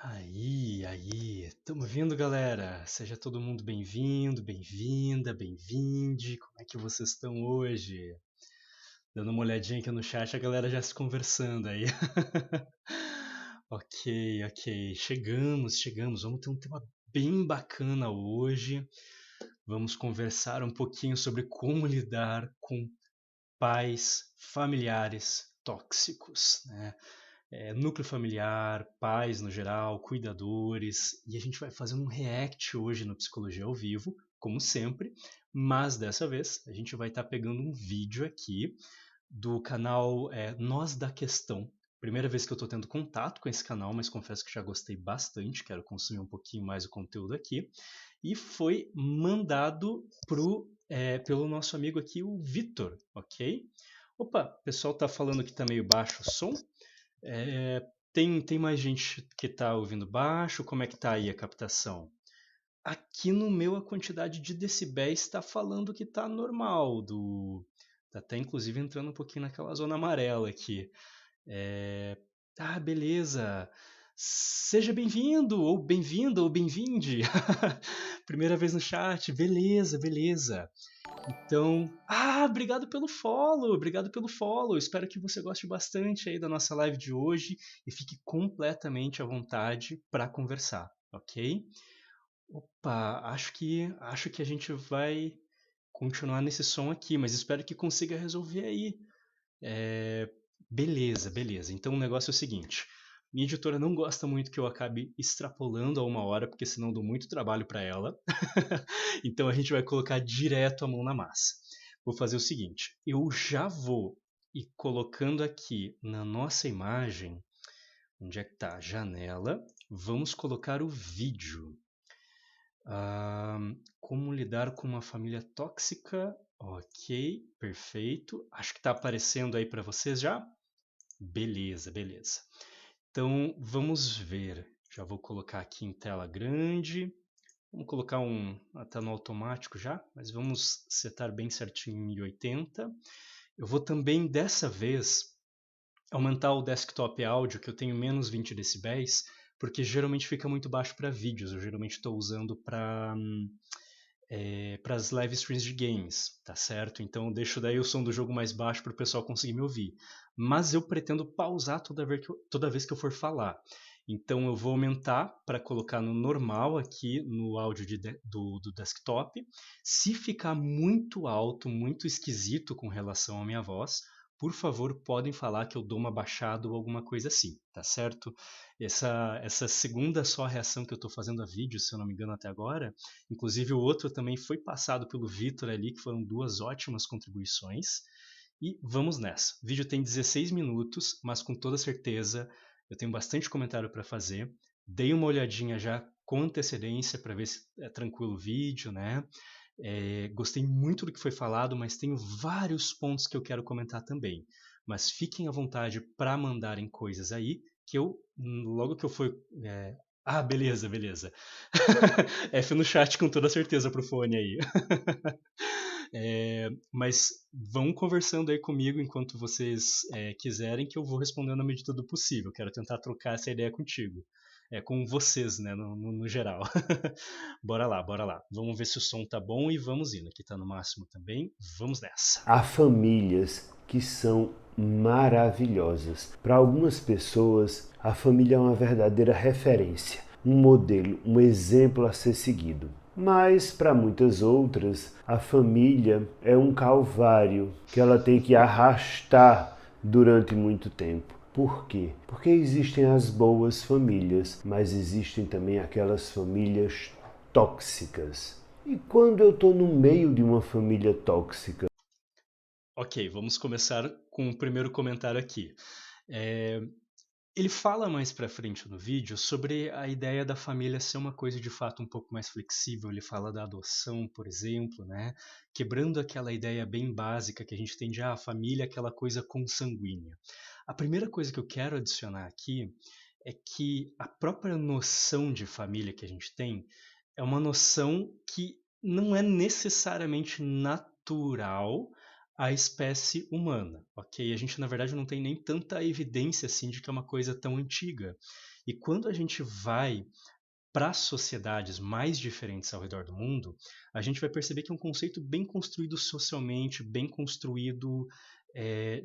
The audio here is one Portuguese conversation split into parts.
Aí, tamo vindo, galera. Seja todo mundo bem-vindo, bem-vinda, bem-vinde. Como é que vocês estão hoje? Dando uma olhadinha aqui no chat, a galera já se conversando aí. Ok. Chegamos. Vamos ter um tema bem bacana hoje. Vamos conversar um pouquinho sobre como lidar com pais familiares tóxicos, né? Núcleo familiar, pais no geral, cuidadores, e a gente vai fazer um react hoje no Psicologia ao Vivo, como sempre, mas dessa vez a gente vai estar pegando um vídeo aqui do canal Nós da Questão. Primeira vez que eu estou tendo contato com esse canal, mas confesso que já gostei bastante, quero consumir um pouquinho mais o conteúdo aqui. E foi mandado pelo nosso amigo aqui, o Vitor, ok? Opa, o pessoal tá falando que tá meio baixo o som. Tem mais gente que tá ouvindo baixo? Como é que tá aí a captação? Aqui no meu a quantidade de decibéis está falando que tá normal. Tá até inclusive entrando um pouquinho naquela zona amarela aqui. É... Ah, beleza. Seja bem-vindo, ou bem-vinda, ou bem-vinde. Primeira vez no chat. Beleza. Então, obrigado pelo follow. Espero que você goste bastante aí da nossa live de hoje e fique completamente à vontade para conversar, ok? Opa, acho que a gente vai continuar nesse som aqui, mas espero que consiga resolver aí. É, beleza. Então o negócio é o seguinte: minha editora não gosta muito que eu acabe extrapolando a 1 hora, porque senão dou muito trabalho para ela. Então a gente vai colocar direto a mão na massa. Vou fazer o seguinte: eu já vou ir colocando aqui na nossa imagem, onde é que tá? Janela. Vamos colocar o vídeo. Ah, como lidar com uma família tóxica? Ok, perfeito. Acho que está aparecendo aí para vocês já? Beleza. Então vamos ver. Já vou colocar aqui em tela grande. Vamos colocar até no automático já, mas vamos setar bem certinho em 1080. Eu vou também dessa vez aumentar o desktop áudio, que eu tenho menos 20 decibéis, porque geralmente fica muito baixo para vídeos. Eu geralmente estou usando para as live streams de games, tá certo? Então eu deixo daí o som do jogo mais baixo para o pessoal conseguir me ouvir. Mas eu pretendo pausar toda vez que eu for falar. Então eu vou aumentar para colocar no normal aqui no áudio do desktop. Se ficar muito alto, muito esquisito com relação à minha voz, por favor, podem falar que eu dou uma baixada ou alguma coisa assim, tá certo? Essa segunda só reação que eu estou fazendo a vídeo, se eu não me engano até agora, inclusive o outro também foi passado pelo Vitor ali, que foram duas ótimas contribuições. E vamos nessa. O vídeo tem 16 minutos, mas com toda certeza eu tenho bastante comentário para fazer. Dei uma olhadinha já com antecedência para ver se é tranquilo o vídeo, né? Gostei muito do que foi falado, mas tenho vários pontos que eu quero comentar também. Mas fiquem à vontade para mandarem coisas aí, que logo que eu for. Beleza. F no chat com toda certeza pro fone aí. Mas vão conversando aí comigo enquanto vocês quiserem, que eu vou respondendo na medida do possível. Quero tentar trocar essa ideia contigo. Com vocês, né, no geral. Bora lá. Vamos ver se o som tá bom e vamos indo. Aqui tá no máximo também. Vamos nessa. Há famílias que são maravilhosas. Para algumas pessoas, a família é uma verdadeira referência, um modelo, um exemplo a ser seguido. Mas para muitas outras, a família é um calvário que ela tem que arrastar durante muito tempo. Por quê? Porque existem as boas famílias, mas existem também aquelas famílias tóxicas. E quando eu estou no meio de uma família tóxica? Ok, vamos começar com o primeiro comentário aqui. É, Ele fala mais pra frente no vídeo sobre a ideia da família ser uma coisa de fato um pouco mais flexível. Ele fala da adoção, por exemplo, né? Quebrando aquela ideia bem básica que a gente tem de a família é aquela coisa consanguínea. A primeira coisa que eu quero adicionar aqui é que a própria noção de família que a gente tem é uma noção que não é necessariamente natural a espécie humana, ok? A gente, na verdade, não tem nem tanta evidência assim de que é uma coisa tão antiga. E quando a gente vai para sociedades mais diferentes ao redor do mundo, a gente vai perceber que é um conceito bem construído socialmente, bem construído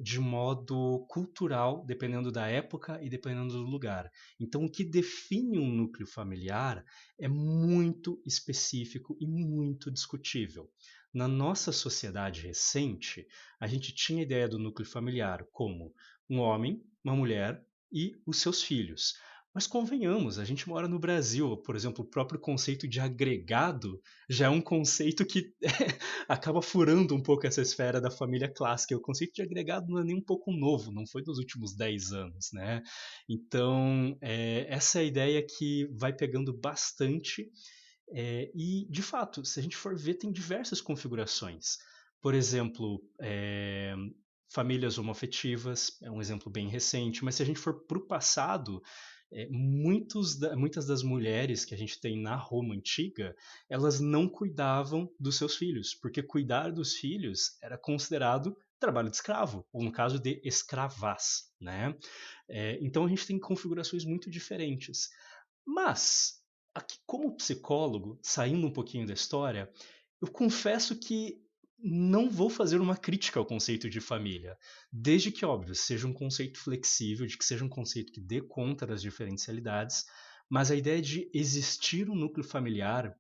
de modo cultural, dependendo da época e dependendo do lugar. Então, o que define um núcleo familiar é muito específico e muito discutível. Na nossa sociedade recente, a gente tinha a ideia do núcleo familiar como um homem, uma mulher e os seus filhos. Mas convenhamos, a gente mora no Brasil, por exemplo, o próprio conceito de agregado já é um conceito que acaba furando um pouco essa esfera da família clássica. O conceito de agregado não é nem um pouco novo, não foi dos últimos 10 anos, né? Então, essa é a ideia que vai pegando bastante e, de fato, se a gente for ver, tem diversas configurações. Por exemplo, famílias homoafetivas é um exemplo bem recente, mas se a gente for para o passado, muitas das mulheres que a gente tem na Roma antiga, elas não cuidavam dos seus filhos, porque cuidar dos filhos era considerado trabalho de escravo, ou no caso de escravaz, né? Então a gente tem configurações muito diferentes. Mas, aqui como psicólogo, saindo um pouquinho da história, eu confesso que não vou fazer uma crítica ao conceito de família, desde que, óbvio, seja um conceito flexível, de que seja um conceito que dê conta das diferentes realidades, mas a ideia de existir um núcleo familiar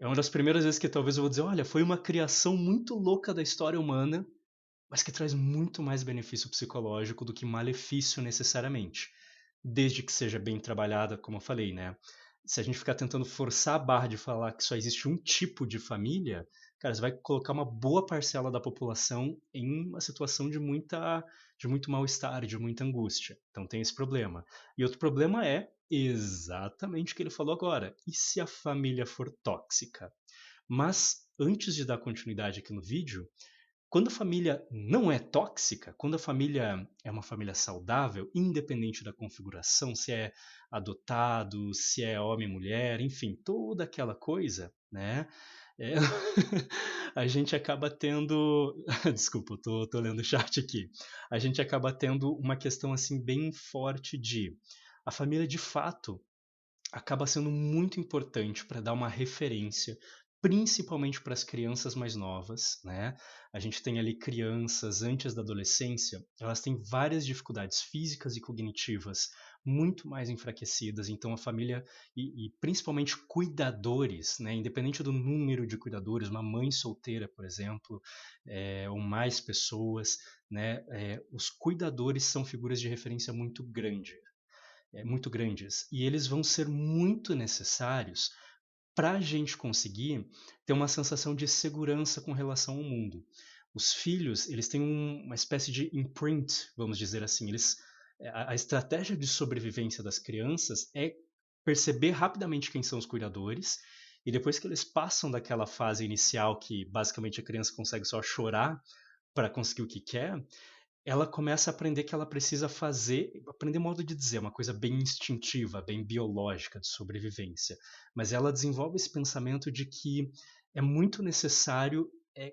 é uma das primeiras vezes que talvez eu vou dizer, olha, foi uma criação muito louca da história humana, mas que traz muito mais benefício psicológico do que malefício necessariamente, desde que seja bem trabalhada, como eu falei, né? Se a gente ficar tentando forçar a barra de falar que só existe um tipo de família, cara, você vai colocar uma boa parcela da população em uma situação de muito mal-estar, de muita angústia. Então tem esse problema. E outro problema é exatamente o que ele falou agora. E se a família for tóxica? Mas antes de dar continuidade aqui no vídeo, quando a família não é tóxica, quando a família é uma família saudável, independente da configuração, se é adotado, se é homem, mulher, enfim, toda aquela coisa, né? É, a gente acaba tendo. Desculpa, tô lendo o chat aqui. A gente acaba tendo uma questão assim bem forte de a família de fato acaba sendo muito importante para dar uma referência, principalmente para as crianças mais novas, né? A gente tem ali crianças antes da adolescência, elas têm várias dificuldades físicas e cognitivas muito mais enfraquecidas, então a família e principalmente cuidadores, né? Independente do número de cuidadores, uma mãe solteira, por exemplo, ou mais pessoas, né? Os cuidadores são figuras de referência muito grandes e eles vão ser muito necessários para a gente conseguir ter uma sensação de segurança com relação ao mundo. Os filhos, eles têm uma espécie de imprint, vamos dizer assim. A estratégia de sobrevivência das crianças é perceber rapidamente quem são os cuidadores e depois que eles passam daquela fase inicial que basicamente a criança consegue só chorar para conseguir o que quer, ela começa a aprender que ela precisa fazer, aprender modo de dizer, uma coisa bem instintiva, bem biológica de sobrevivência. Mas ela desenvolve esse pensamento de que é muito necessário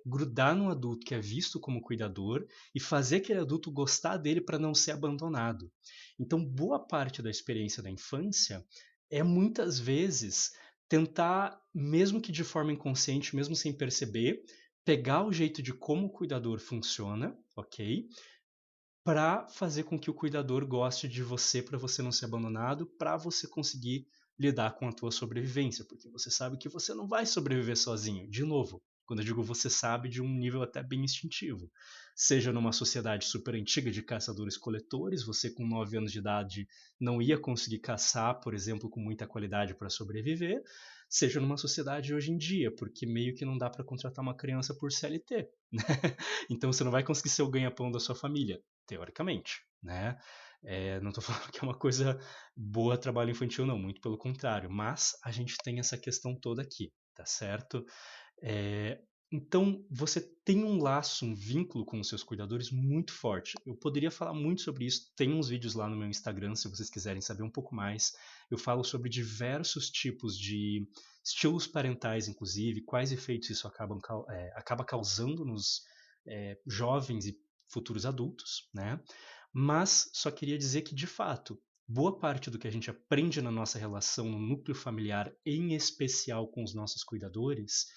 grudar num adulto que é visto como cuidador e fazer aquele adulto gostar dele para não ser abandonado. Então, boa parte da experiência da infância é muitas vezes tentar, mesmo que de forma inconsciente, mesmo sem perceber, pegar o jeito de como o cuidador funciona, ok? Para fazer com que o cuidador goste de você, para você não ser abandonado, para você conseguir lidar com a tua sobrevivência, porque você sabe que você não vai sobreviver sozinho. De novo, quando eu digo você sabe, de um nível até bem instintivo. Seja numa sociedade super antiga de caçadores-coletores, você com 9 anos de idade não ia conseguir caçar, por exemplo, com muita qualidade para sobreviver, seja numa sociedade hoje em dia, porque meio que não dá para contratar uma criança por CLT, né? Então você não vai conseguir ser o ganha-pão da sua família, teoricamente, né? Não estou falando que é uma coisa boa trabalho infantil, não, muito pelo contrário, mas a gente tem essa questão toda aqui, tá certo? É, então, você tem um laço, um vínculo com os seus cuidadores muito forte. Eu poderia falar muito sobre isso, tem uns vídeos lá no meu Instagram, se vocês quiserem saber um pouco mais. Eu falo sobre diversos tipos de estilos parentais, inclusive, quais efeitos isso acaba causando jovens e futuros adultos, né? Mas só queria dizer que, de fato, boa parte do que a gente aprende na nossa relação no núcleo familiar, em especial com os nossos cuidadores,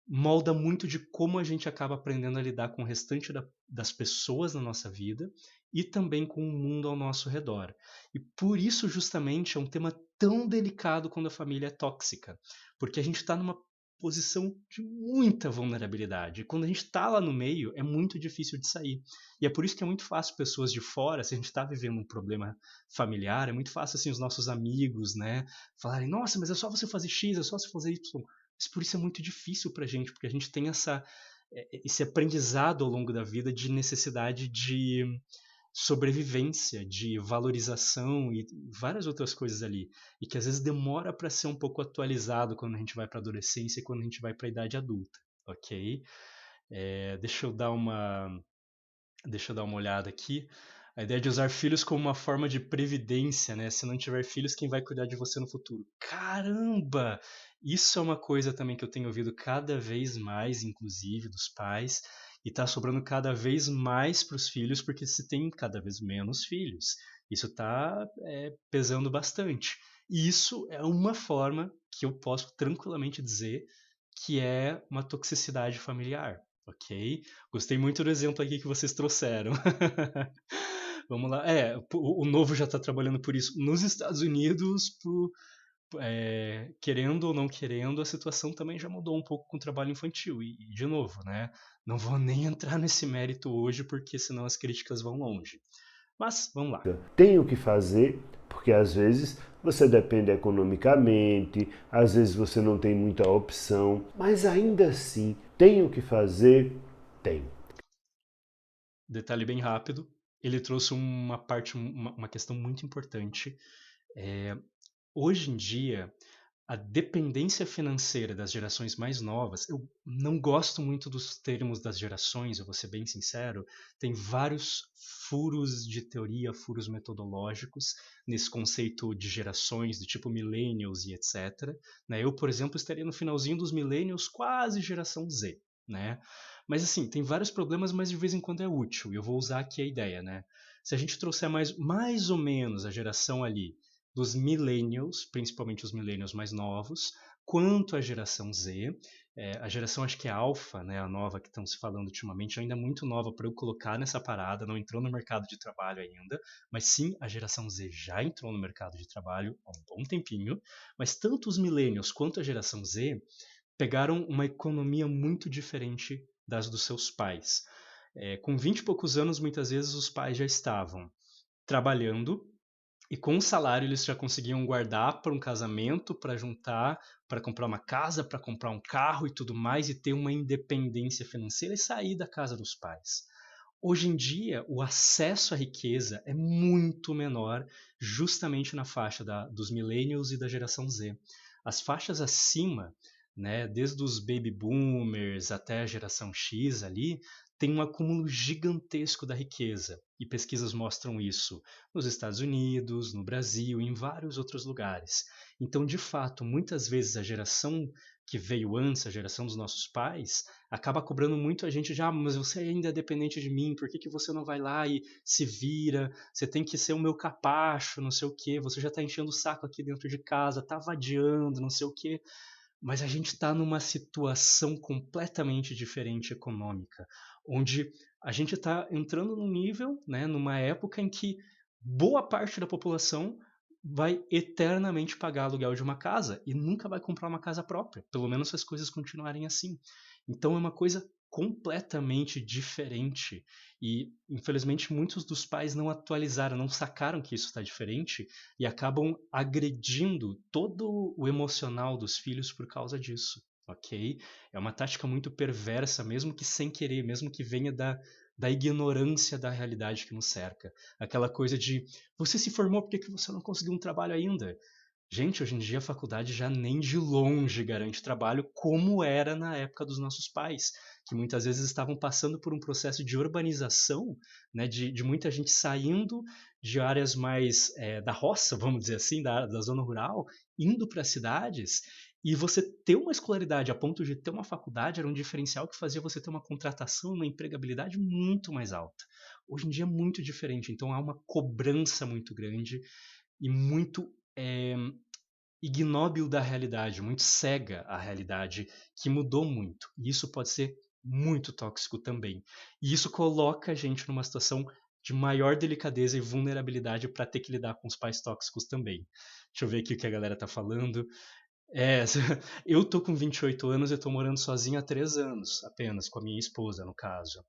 molda muito de como a gente acaba aprendendo a lidar com o restante das pessoas na nossa vida e também com o mundo ao nosso redor. E por isso, justamente, é um tema tão delicado quando a família é tóxica, porque a gente está numa posição de muita vulnerabilidade. E quando a gente está lá no meio, é muito difícil de sair. E é por isso que é muito fácil pessoas de fora, se a gente está vivendo um problema familiar, é muito fácil assim os nossos amigos, né, falarem: "Nossa, mas é só você fazer X, é só você fazer Y". Mas por isso é muito difícil pra gente, porque a gente tem esse aprendizado ao longo da vida de necessidade de sobrevivência, de valorização e várias outras coisas ali. E que às vezes demora para ser um pouco atualizado quando a gente vai para a adolescência e quando a gente vai para a idade adulta, ok? Deixa eu dar uma olhada aqui. A ideia de usar filhos como uma forma de previdência, né? Se não tiver filhos, quem vai cuidar de você no futuro? Caramba! Isso é uma coisa também que eu tenho ouvido cada vez mais, inclusive, dos pais, e tá sobrando cada vez mais para os filhos, porque se tem cada vez menos filhos. Isso tá pesando bastante. E isso é uma forma que eu posso tranquilamente dizer que é uma toxicidade familiar, ok? Gostei muito do exemplo aqui que vocês trouxeram. Vamos lá. O Novo já está trabalhando por isso. Nos Estados Unidos, querendo ou não querendo, a situação também já mudou um pouco com o trabalho infantil. E, de novo, né? Não vou nem entrar nesse mérito hoje, porque senão as críticas vão longe. Mas, vamos lá. Tem o que fazer, porque às vezes você depende economicamente, às vezes você não tem muita opção, mas ainda assim, tem o que fazer? Tem. Detalhe bem rápido, ele trouxe uma questão muito importante. Hoje em dia, a dependência financeira das gerações mais novas, eu não gosto muito dos termos das gerações, eu vou ser bem sincero, tem vários furos de teoria, furos metodológicos nesse conceito de gerações, do tipo millennials e etc. Né? Eu, por exemplo, estaria no finalzinho dos millennials, quase geração Z. Né? Mas assim, tem vários problemas, mas de vez em quando é útil, e eu vou usar aqui a ideia. Né? Se a gente trouxer mais ou menos a geração ali dos millennials, principalmente os millennials mais novos, quanto a geração Z. A geração, acho que é Alpha, né, a nova que estão se falando ultimamente, ainda é muito nova para eu colocar nessa parada, não entrou no mercado de trabalho ainda, mas sim, a geração Z já entrou no mercado de trabalho há um bom tempinho, mas tanto os millennials quanto a geração Z pegaram uma economia muito diferente das dos seus pais. Com 20 e poucos anos, muitas vezes os pais já estavam trabalhando e com o salário eles já conseguiam guardar para um casamento, para juntar, para comprar uma casa, para comprar um carro e tudo mais, e ter uma independência financeira e sair da casa dos pais. Hoje em dia, o acesso à riqueza é muito menor, justamente na faixa dos millennials e da geração Z. As faixas acima, né, desde os baby boomers até a geração X ali, tem um acúmulo gigantesco da riqueza. E pesquisas mostram isso nos Estados Unidos, no Brasil e em vários outros lugares. Então, de fato, muitas vezes a geração que veio antes, a geração dos nossos pais, acaba cobrando muito a gente de: mas você ainda é dependente de mim, por que, que você não vai lá e se vira? Você tem que ser o meu capacho, não sei o quê, você já está enchendo o saco aqui dentro de casa, tá vadiando, não sei o quê. Mas a gente está numa situação completamente diferente econômica, onde a gente está entrando num nível, né, numa época em que boa parte da população vai eternamente pagar aluguel de uma casa e nunca vai comprar uma casa própria, pelo menos se as coisas continuarem assim. Então é uma coisa completamente diferente e, infelizmente, muitos dos pais não atualizaram, não sacaram que isso está diferente e acabam agredindo todo o emocional dos filhos por causa disso, ok? É uma tática muito perversa, mesmo que sem querer, mesmo que venha da ignorância da realidade que nos cerca. Aquela coisa de: você se formou, por que você não conseguiu um trabalho ainda? Gente, hoje em dia a faculdade já nem de longe garante trabalho como era na época dos nossos pais, que muitas vezes estavam passando por um processo de urbanização, né, de muita gente saindo de áreas mais da roça, vamos dizer assim, da zona rural, indo para as cidades, E você ter uma escolaridade a ponto de ter uma faculdade era um diferencial que fazia você ter uma contratação, uma empregabilidade muito mais alta. Hoje em dia é muito diferente, então há uma cobrança muito grande e muito ignóbil da realidade, muito cega à realidade, que mudou muito. E isso pode ser muito tóxico também. E isso coloca a gente numa situação de maior delicadeza e vulnerabilidade para ter que lidar com os pais tóxicos também. Deixa eu ver aqui o que a galera tá falando. É, eu tô com 28 anos e tô morando sozinho há 3 anos, apenas, com a minha esposa, no caso.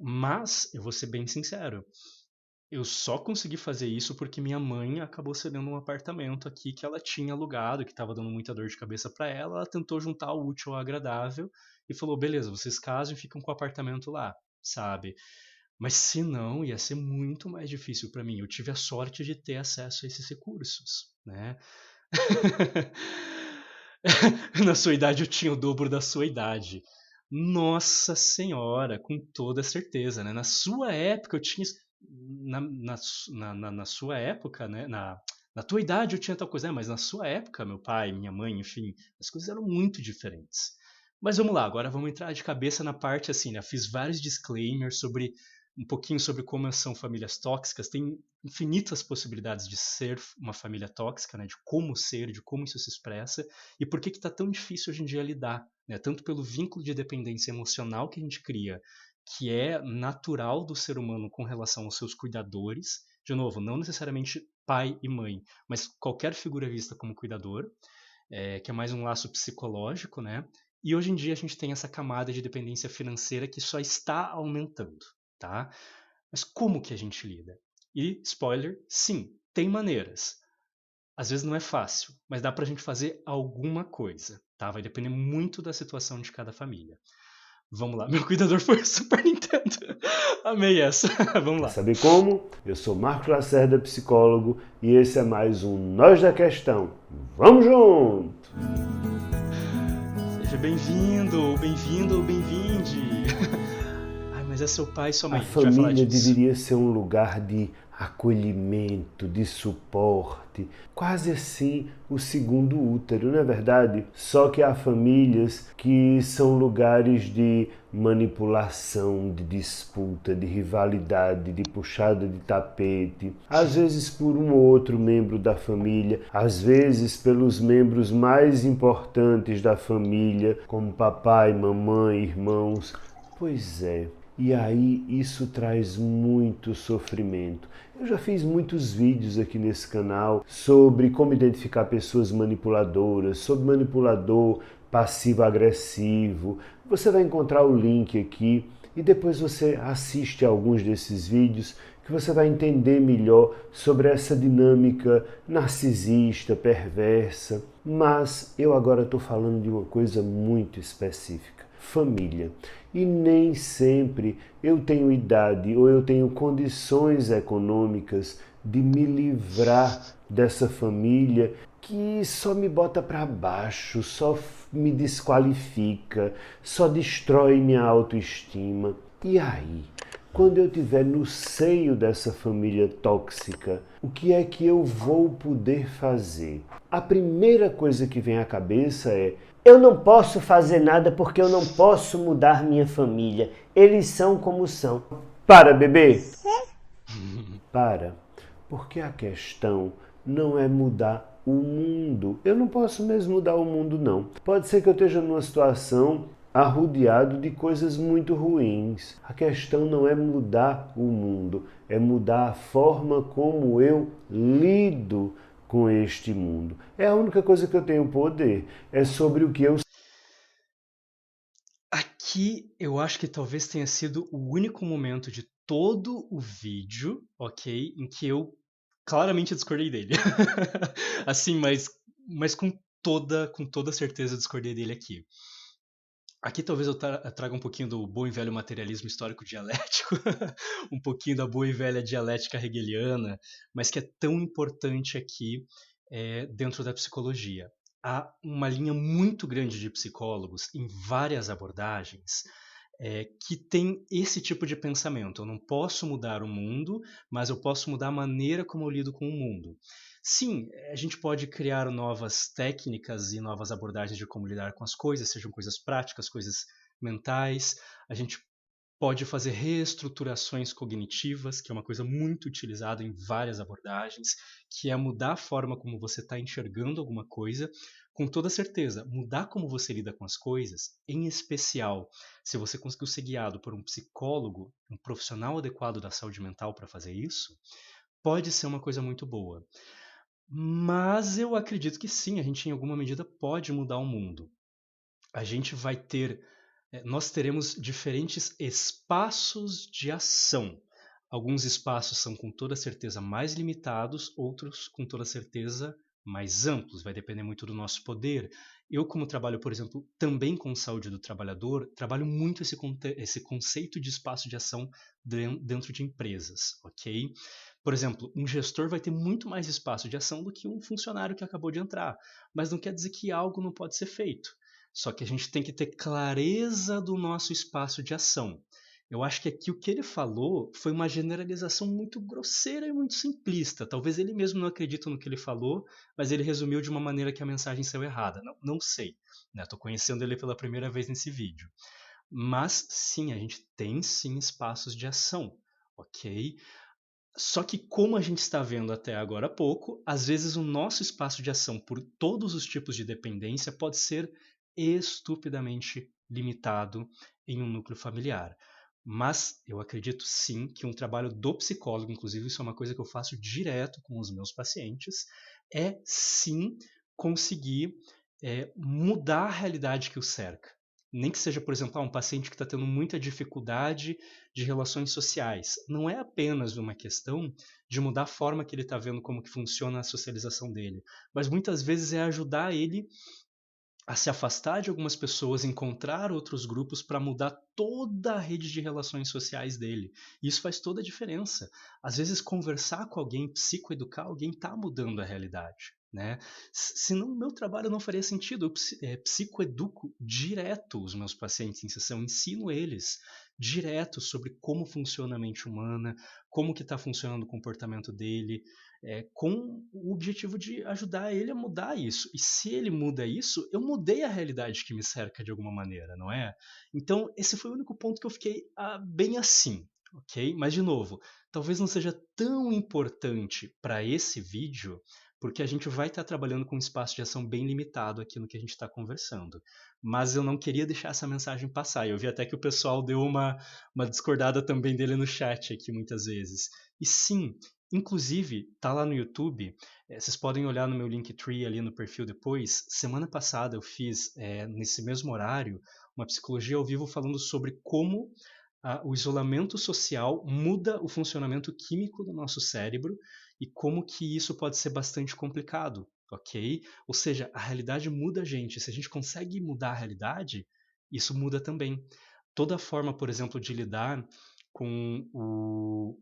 Mas, eu vou ser bem sincero, eu só consegui fazer isso porque minha mãe acabou cedendo um apartamento aqui que ela tinha alugado, que estava dando muita dor de cabeça para ela. Ela tentou juntar o útil ao agradável e falou: beleza, vocês casam e ficam com o apartamento lá, sabe? Mas se não, ia ser muito mais difícil para mim. Eu tive a sorte de ter acesso a esses recursos, né? Na sua idade eu tinha o dobro da sua idade. Nossa senhora, com toda certeza, né? Na sua época eu tinha. Na sua época, né? Na tua idade eu tinha tal coisa, mas na sua época, meu pai, minha mãe, enfim, as coisas eram muito diferentes. Mas vamos lá, agora vamos entrar de cabeça na parte assim, né? Fiz vários disclaimers sobre um pouquinho sobre como são famílias tóxicas. Tem infinitas possibilidades de ser uma família tóxica, né? De como ser, de como isso se expressa e por que está tão difícil hoje em dia lidar, né? Tanto pelo vínculo de dependência emocional que a gente cria, que é natural do ser humano com relação aos seus cuidadores. De novo, não necessariamente pai e mãe, mas qualquer figura vista como cuidador, que é mais um laço psicológico, né? E hoje em dia a gente tem essa camada de dependência financeira que só está aumentando, tá? Mas como que a gente lida? E, spoiler, sim, tem maneiras. Às vezes não é fácil, mas dá pra gente fazer alguma coisa, tá? Vai depender muito da situação de cada família. Vamos lá, meu cuidador foi o Super Nintendo. Amei essa. Vamos Quer lá. saber como? Eu sou Marco Lacerda, psicólogo, e esse é mais um Nós da Questão. Vamos junto! Seja bem-vindo, bem-vindo ou bem-vinde. Ai, mas é seu pai e sua A mãe, a gente vai falar família disso. deveria ser um lugar de acolhimento, de suporte, quase assim o segundo útero, não é verdade? Só que há famílias que são lugares de manipulação, de disputa, de rivalidade, de puxada de tapete, às vezes por um ou outro membro da família, às vezes pelos membros mais importantes da família, como papai, mamãe, irmãos. Pois é. E aí isso traz muito sofrimento. Eu já fiz muitos vídeos aqui nesse canal sobre como identificar pessoas manipuladoras, sobre manipulador passivo-agressivo. Você vai encontrar o link aqui e depois você assiste a alguns desses vídeos que você vai entender melhor sobre essa dinâmica narcisista, perversa. Mas eu agora estou falando de uma coisa muito específica. Família. E nem sempre eu tenho idade ou eu tenho condições econômicas de me livrar dessa família que só me bota para baixo, só me desqualifica, só destrói minha autoestima. E aí? Quando eu estiver no seio dessa família tóxica, o que é que eu vou poder fazer? A primeira coisa que vem à cabeça é: eu não posso fazer nada porque eu não posso mudar minha família. Eles são como são. Para, bebê! Para. Porque a questão não é mudar o mundo. Eu não posso mesmo mudar o mundo, não. Pode ser que eu esteja numa situação arrodeado de coisas muito ruins. A questão não é mudar o mundo, é mudar a forma como eu lido com este mundo. É a única coisa que eu tenho poder. É sobre o que eu... Aqui eu acho que talvez tenha sido o único momento de todo o vídeo, ok, em que eu claramente discordei dele. Assim, mas com toda certeza discordei dele aqui. Aqui talvez eu traga um pouquinho do bom e velho materialismo histórico dialético, um pouquinho da boa e velha dialética hegeliana, mas que é tão importante aqui dentro da psicologia. Há uma linha muito grande de psicólogos em várias abordagens que tem esse tipo de pensamento. Eu não posso mudar o mundo, mas eu posso mudar a maneira como eu lido com o mundo. Sim, a gente pode criar novas técnicas e novas abordagens de como lidar com as coisas, sejam coisas práticas, coisas mentais. A gente pode fazer reestruturações cognitivas, que é uma coisa muito utilizada em várias abordagens, que é mudar a forma como você está enxergando alguma coisa. Com toda certeza, mudar como você lida com as coisas, em especial se você conseguiu ser guiado por um psicólogo, um profissional adequado da saúde mental para fazer isso, pode ser uma coisa muito boa. Mas eu acredito que sim, a gente em alguma medida pode mudar o mundo. A gente vai ter nós teremos diferentes espaços de ação. Alguns espaços são com toda certeza mais limitados, outros com toda certeza mais amplos, vai depender muito do nosso poder. Eu, como trabalho, por exemplo, também com saúde do trabalhador, trabalho muito esse conceito de espaço de ação dentro de empresas, ok? Por exemplo, um gestor vai ter muito mais espaço de ação do que um funcionário que acabou de entrar, mas não quer dizer que algo não pode ser feito. Só que a gente tem que ter clareza do nosso espaço de ação. Eu acho que aqui o que ele falou foi uma generalização muito grosseira e muito simplista. Talvez ele mesmo não acredite no que ele falou, mas ele resumiu de uma maneira que a mensagem saiu errada. Não sei. Estou conhecendo ele pela primeira vez nesse vídeo. Mas sim, a gente tem sim espaços de ação, ok? Só que, como a gente está vendo até agora há pouco, às vezes o nosso espaço de ação por todos os tipos de dependência pode ser estupidamente limitado em um núcleo familiar. Mas eu acredito sim que um trabalho do psicólogo, inclusive isso é uma coisa que eu faço direto com os meus pacientes, é sim conseguir mudar a realidade que o cerca. Nem que seja, por exemplo, um paciente que está tendo muita dificuldade de relações sociais. Não é apenas uma questão de mudar a forma que ele está vendo como que funciona a socialização dele, mas muitas vezes é ajudar ele a se afastar de algumas pessoas, encontrar outros grupos para mudar toda a rede de relações sociais dele. Isso faz toda a diferença. Às vezes, conversar com alguém, psicoeducar alguém, está mudando a realidade. Né? Senão, o meu trabalho não faria sentido. Eu psicoeduco direto os meus pacientes em sessão, ensino eles direto sobre como funciona a mente humana, como que está funcionando o comportamento dele, com o objetivo de ajudar ele a mudar isso. E se ele muda isso, eu mudei a realidade que me cerca de alguma maneira, não é? Então, esse foi o único ponto que eu fiquei bem assim, ok? Mas, de novo, talvez não seja tão importante para esse vídeo, porque a gente vai estar trabalhando com um espaço de ação bem limitado aqui no que a gente está conversando. Mas eu não queria deixar essa mensagem passar. Eu vi até que o pessoal deu uma discordada também dele no chat aqui muitas vezes. E sim, inclusive, tá lá no YouTube, vocês podem olhar no meu Linktree ali no perfil depois. Semana passada eu fiz, nesse mesmo horário, uma psicologia ao vivo falando sobre como o isolamento social muda o funcionamento químico do nosso cérebro e como que isso pode ser bastante complicado, ok? Ou seja, a realidade muda a gente. Se a gente consegue mudar a realidade, isso muda também. Toda forma, por exemplo, de lidar com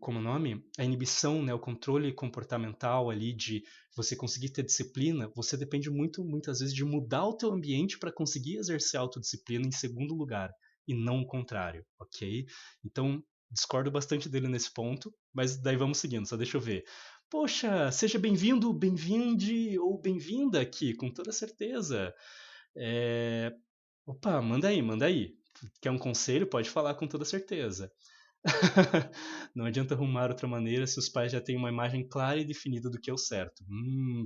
como nome? A inibição, né, o controle comportamental ali de você conseguir ter disciplina, você depende muitas vezes de mudar o teu ambiente para conseguir exercer autodisciplina em segundo lugar, e não o contrário, ok? Então, discordo bastante dele nesse ponto, mas daí vamos seguindo, só deixa eu ver. Poxa, seja bem-vindo, bem-vinde ou bem-vinda aqui, com toda certeza. Opa, manda aí, manda aí. Quer um conselho? Pode falar com toda certeza. Não adianta arrumar outra maneira se os pais já têm uma imagem clara e definida do que é o certo.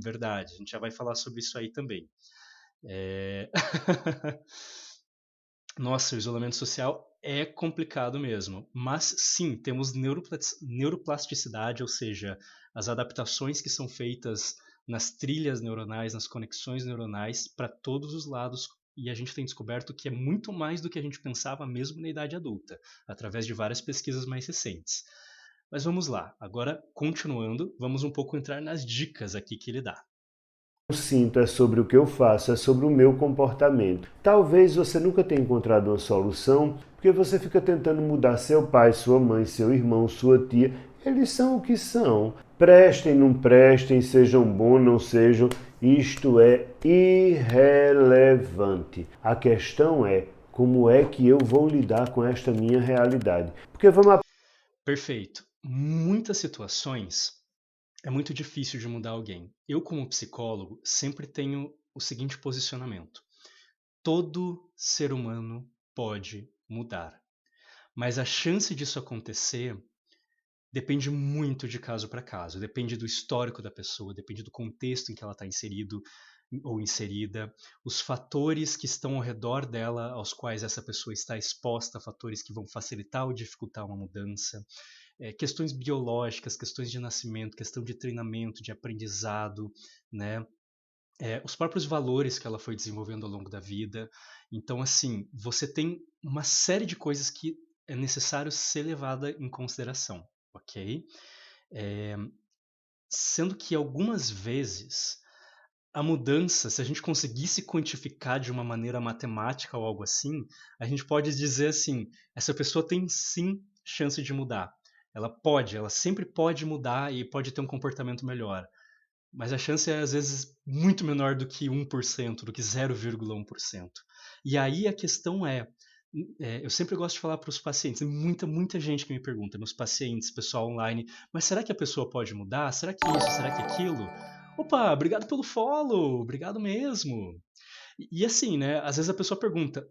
Verdade, a gente já vai falar sobre isso aí também. Nossa, o isolamento social é complicado mesmo. Mas sim, temos neuroplasticidade, ou seja, as adaptações que são feitas nas trilhas neuronais, nas conexões neuronais, para todos os lados. E a gente tem descoberto que é muito mais do que a gente pensava mesmo na idade adulta, através de várias pesquisas mais recentes. Mas vamos lá, agora continuando, vamos um pouco entrar nas dicas aqui que ele dá. Eu sinto é sobre o que eu faço, é sobre o meu comportamento. Talvez você nunca tenha encontrado uma solução, porque você fica tentando mudar seu pai, sua mãe, seu irmão, sua tia. Eles são o que são. Prestem, não prestem, sejam bons, não sejam, isto é irrelevante. A questão é Como é que eu vou lidar com esta minha realidade? Porque vamos... Perfeito. Muitas situações é muito difícil de mudar alguém. Eu, como psicólogo, sempre tenho o seguinte posicionamento: todo ser humano pode mudar, mas a chance disso acontecer depende muito de caso para caso, depende do histórico da pessoa, depende do contexto em que ela está inserido ou inserida, os fatores que estão ao redor dela, aos quais essa pessoa está exposta, fatores que vão facilitar ou dificultar uma mudança, questões biológicas, questões de nascimento, questão de treinamento, de aprendizado, né? Os próprios valores que ela foi desenvolvendo ao longo da vida. Então, assim, você tem uma série de coisas que é necessário ser levada em consideração, ok? Sendo que algumas vezes a mudança, se a gente conseguisse quantificar de uma maneira matemática ou algo assim, a gente pode dizer assim: essa pessoa tem sim chance de mudar. Ela sempre pode mudar e pode ter um comportamento melhor. Mas a chance é, às vezes, muito menor do que 1%, do que 0,1%. E aí a questão eu sempre gosto de falar para os pacientes, tem muita gente que me pergunta, meus pacientes, pessoal online, mas será que a pessoa pode mudar? Será que isso? Será que aquilo? Opa, obrigado pelo follow, obrigado mesmo. E assim, né, às vezes a pessoa pergunta,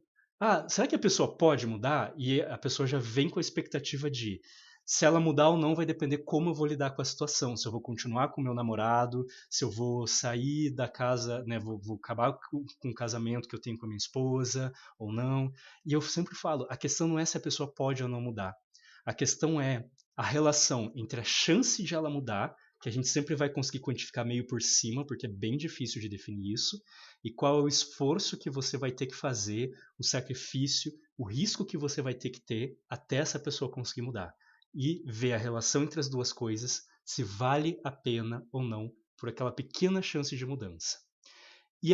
será que a pessoa pode mudar? E a pessoa já vem com a expectativa de, se ela mudar ou não vai depender como eu vou lidar com a situação, se eu vou continuar com o meu namorado, se eu vou sair da casa, né, vou acabar com o casamento que eu tenho com a minha esposa ou não. E eu sempre falo, a questão não é se a pessoa pode ou não mudar. A questão é a relação entre a chance de ela mudar, que a gente sempre vai conseguir quantificar meio por cima, porque é bem difícil de definir isso, e qual é o esforço que você vai ter que fazer, o sacrifício, o risco que você vai ter que ter até essa pessoa conseguir mudar. E ver a relação entre as duas coisas, se vale a pena ou não por aquela pequena chance de mudança. E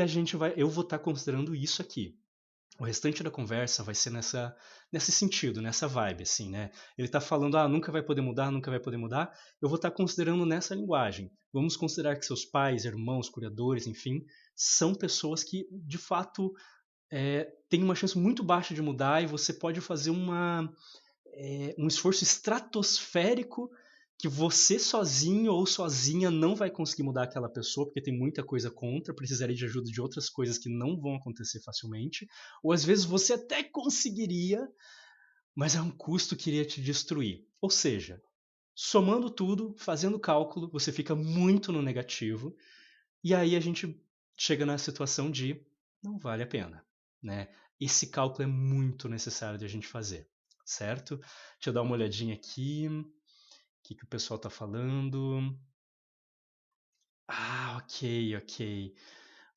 eu vou estar considerando isso aqui. O restante da conversa vai ser nesse sentido, nessa vibe, assim, né? Ele está falando, nunca vai poder mudar, nunca vai poder mudar. Eu vou estar considerando nessa linguagem. Vamos considerar que seus pais, irmãos, cuidadores, enfim, são pessoas que, de fato, têm uma chance muito baixa de mudar e você pode fazer um esforço estratosférico que você sozinho ou sozinha não vai conseguir mudar aquela pessoa, porque tem muita coisa contra, precisaria de ajuda de outras coisas que não vão acontecer facilmente, ou às vezes você até conseguiria, mas é um custo que iria te destruir. Ou seja, somando tudo, fazendo cálculo, você fica muito no negativo, e aí a gente chega na situação de não vale a pena, né? Esse cálculo é muito necessário de a gente fazer, certo? Deixa eu dar uma olhadinha aqui. O que o pessoal tá falando? Ok. O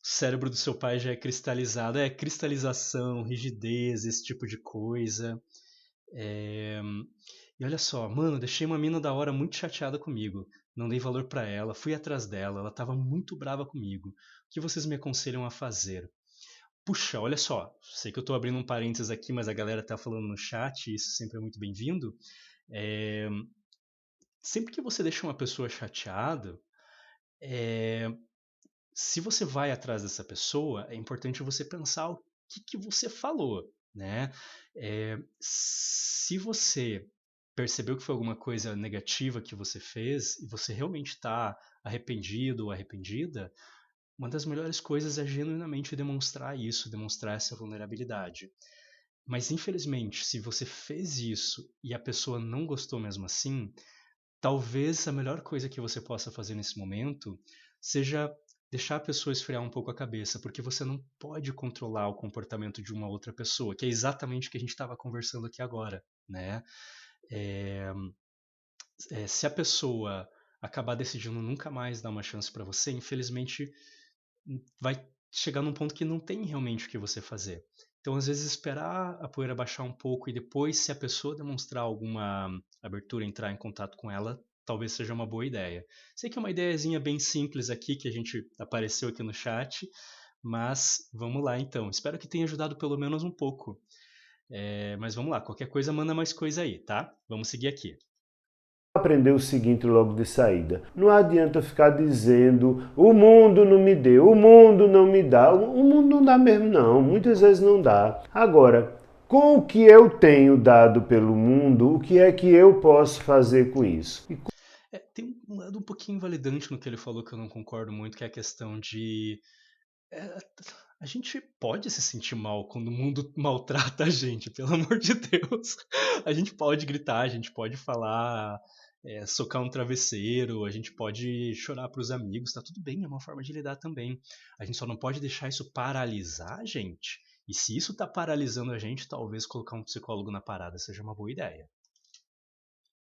cérebro do seu pai já é cristalizado. Cristalização, rigidez, esse tipo de coisa. E olha só, mano, deixei uma mina da hora muito chateada comigo. Não dei valor pra ela, fui atrás dela, ela tava muito brava comigo. O que vocês me aconselham a fazer? Puxa, olha só, sei que eu tô abrindo um parênteses aqui, mas a galera tá falando no chat, e isso sempre é muito bem-vindo. Sempre que você deixa uma pessoa chateada, se você vai atrás dessa pessoa, é importante você pensar o que você falou, né? Se você percebeu que foi alguma coisa negativa que você fez e você realmente está arrependido ou arrependida, uma das melhores coisas é genuinamente demonstrar isso, demonstrar essa vulnerabilidade. Mas infelizmente, se você fez isso e a pessoa não gostou mesmo assim, talvez a melhor coisa que você possa fazer nesse momento seja deixar a pessoa esfriar um pouco a cabeça, porque você não pode controlar o comportamento de uma outra pessoa, que é exatamente o que a gente estava conversando aqui agora, né? Se a pessoa acabar decidindo nunca mais dar uma chance para você, infelizmente vai chegar num ponto que não tem realmente o que você fazer. Então, às vezes, esperar a poeira baixar um pouco e depois, se a pessoa demonstrar alguma abertura, entrar em contato com ela, talvez seja uma boa ideia. Sei que é uma ideiazinha bem simples aqui, que a gente apareceu aqui no chat, mas vamos lá então. Espero que tenha ajudado pelo menos um pouco. Mas vamos lá, qualquer coisa manda mais coisa aí, tá? Vamos seguir aqui. Aprender o seguinte logo de saída: não adianta ficar dizendo o mundo não me deu, o mundo não me dá. O mundo não dá mesmo não, muitas vezes não dá. Agora, Com o que eu tenho dado pelo mundo, o que é que eu posso fazer com isso? Tem um lado um pouquinho invalidante no que ele falou que eu não concordo muito, que é a questão de. é, a gente pode se sentir mal quando o mundo maltrata a gente, pelo amor de Deus. A gente pode gritar, a gente pode falar, socar um travesseiro, a gente pode chorar pros amigos, tá tudo bem, é uma forma de lidar também. A gente só não pode deixar isso paralisar a gente. E se isso tá paralisando a gente, talvez colocar um psicólogo na parada seja uma boa ideia.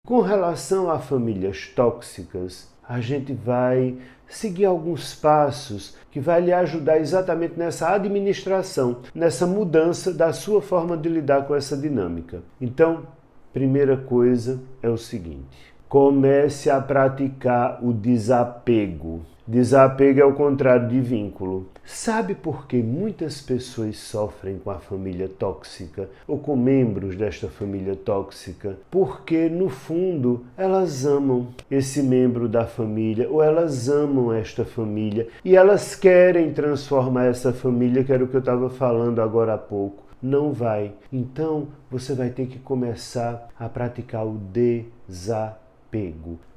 Com relação a famílias tóxicas, a gente vai seguir alguns passos que vai lhe ajudar exatamente nessa administração, nessa mudança da sua forma de lidar com essa dinâmica. Então, primeira coisa é o seguinte: comece a praticar o desapego. Desapego é o contrário de vínculo. Sabe por que muitas pessoas sofrem com a família tóxica ou com membros desta família tóxica? Porque, no fundo, elas amam esse membro da família ou elas amam esta família e elas querem transformar essa família, que era o que eu estava falando agora há pouco. Não vai. Então, você vai ter que começar a praticar o desapego.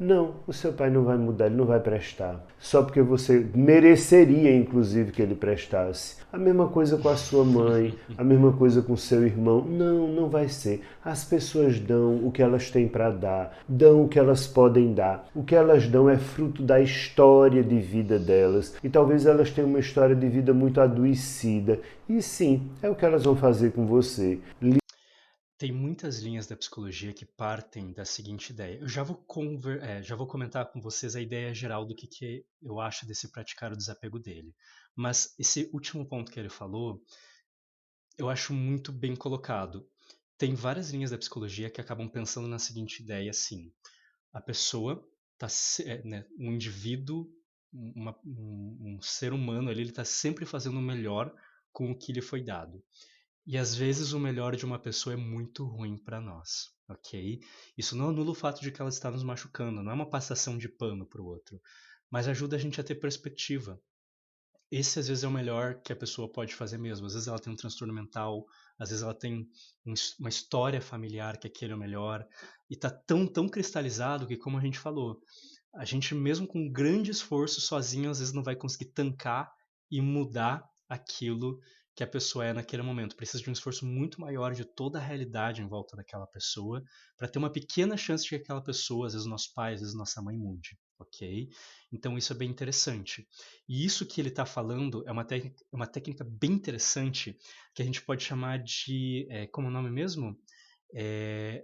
Não, o seu pai não vai mudar, ele não vai prestar. Só porque você mereceria, inclusive, que ele prestasse. A mesma coisa com a sua mãe, a mesma coisa com o seu irmão. Não, não vai ser. As pessoas dão o que elas têm para dar, dão o que elas podem dar. O que elas dão é fruto da história de vida delas. E talvez elas tenham uma história de vida muito adoecida. E sim, é o que elas vão fazer com você. Tem muitas linhas da psicologia que partem da seguinte ideia. Eu já vou comentar com vocês a ideia geral do que eu acho desse praticar o desapego dele. Mas esse último ponto que ele falou, eu acho muito bem colocado. Tem várias linhas da psicologia que acabam pensando na seguinte ideia, assim. A pessoa, né, um indivíduo, um ser humano ali, ele está sempre fazendo o melhor com o que lhe foi dado. E às vezes o melhor de uma pessoa é muito ruim para nós, ok? Isso não anula o fato de que ela está nos machucando, não é uma passação de pano para o outro, mas ajuda a gente a ter perspectiva. Esse às vezes é o melhor que a pessoa pode fazer mesmo. Às vezes ela tem um transtorno mental, às vezes ela tem uma história familiar que aquele é o melhor, e tá tão cristalizado que, como a gente falou, a gente mesmo com grande esforço sozinho às vezes não vai conseguir tancar e mudar aquilo que a pessoa é naquele momento. Precisa de um esforço muito maior de toda a realidade em volta daquela pessoa para ter uma pequena chance de que aquela pessoa, às vezes nosso pai, às vezes nossa mãe mude, ok? Então isso é bem interessante. E isso que ele está falando é uma técnica bem interessante que a gente pode chamar de, como é o nome mesmo?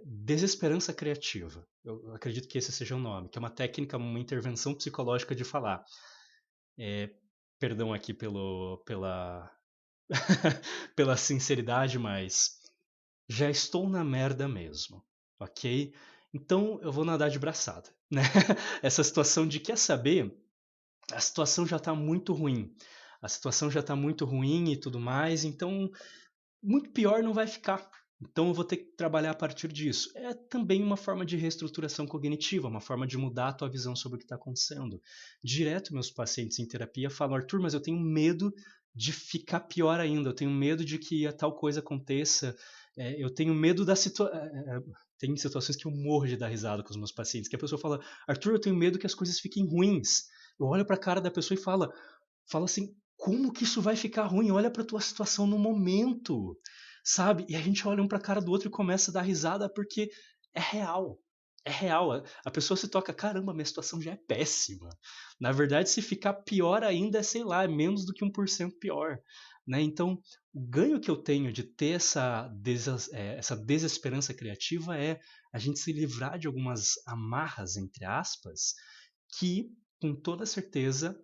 Desesperança criativa. Eu acredito que esse seja o nome, que é uma técnica, uma intervenção psicológica de falar. É, perdão aqui pela sinceridade, mas já estou na merda mesmo, ok? Então eu vou nadar de braçada, né? Essa situação de quer saber, a situação já está muito ruim. A situação já está muito ruim e tudo mais, então muito pior não vai ficar. Então eu vou ter que trabalhar a partir disso. É também uma forma de reestruturação cognitiva, uma forma de mudar a tua visão sobre o que está acontecendo. Direto meus pacientes em terapia falam, Arthur, mas eu tenho medo de ficar pior ainda, eu tenho medo de que a tal coisa aconteça, eu tenho medo da situação. Tem situações que eu morro de dar risada com os meus pacientes, que a pessoa fala, Arthur, eu tenho medo que as coisas fiquem ruins. Eu olho para a cara da pessoa e fala assim, como que isso vai ficar ruim? Olha para tua situação no momento, sabe? E a gente olha um para a cara do outro e começa a dar risada porque é real. É real. A pessoa se toca, caramba, minha situação já é péssima. Na verdade, se ficar pior ainda, é, sei lá, é menos do que 1% pior. Né? Então, o ganho que eu tenho de ter essa desesperança criativa é a gente se livrar de algumas amarras, entre aspas, que, com toda certeza,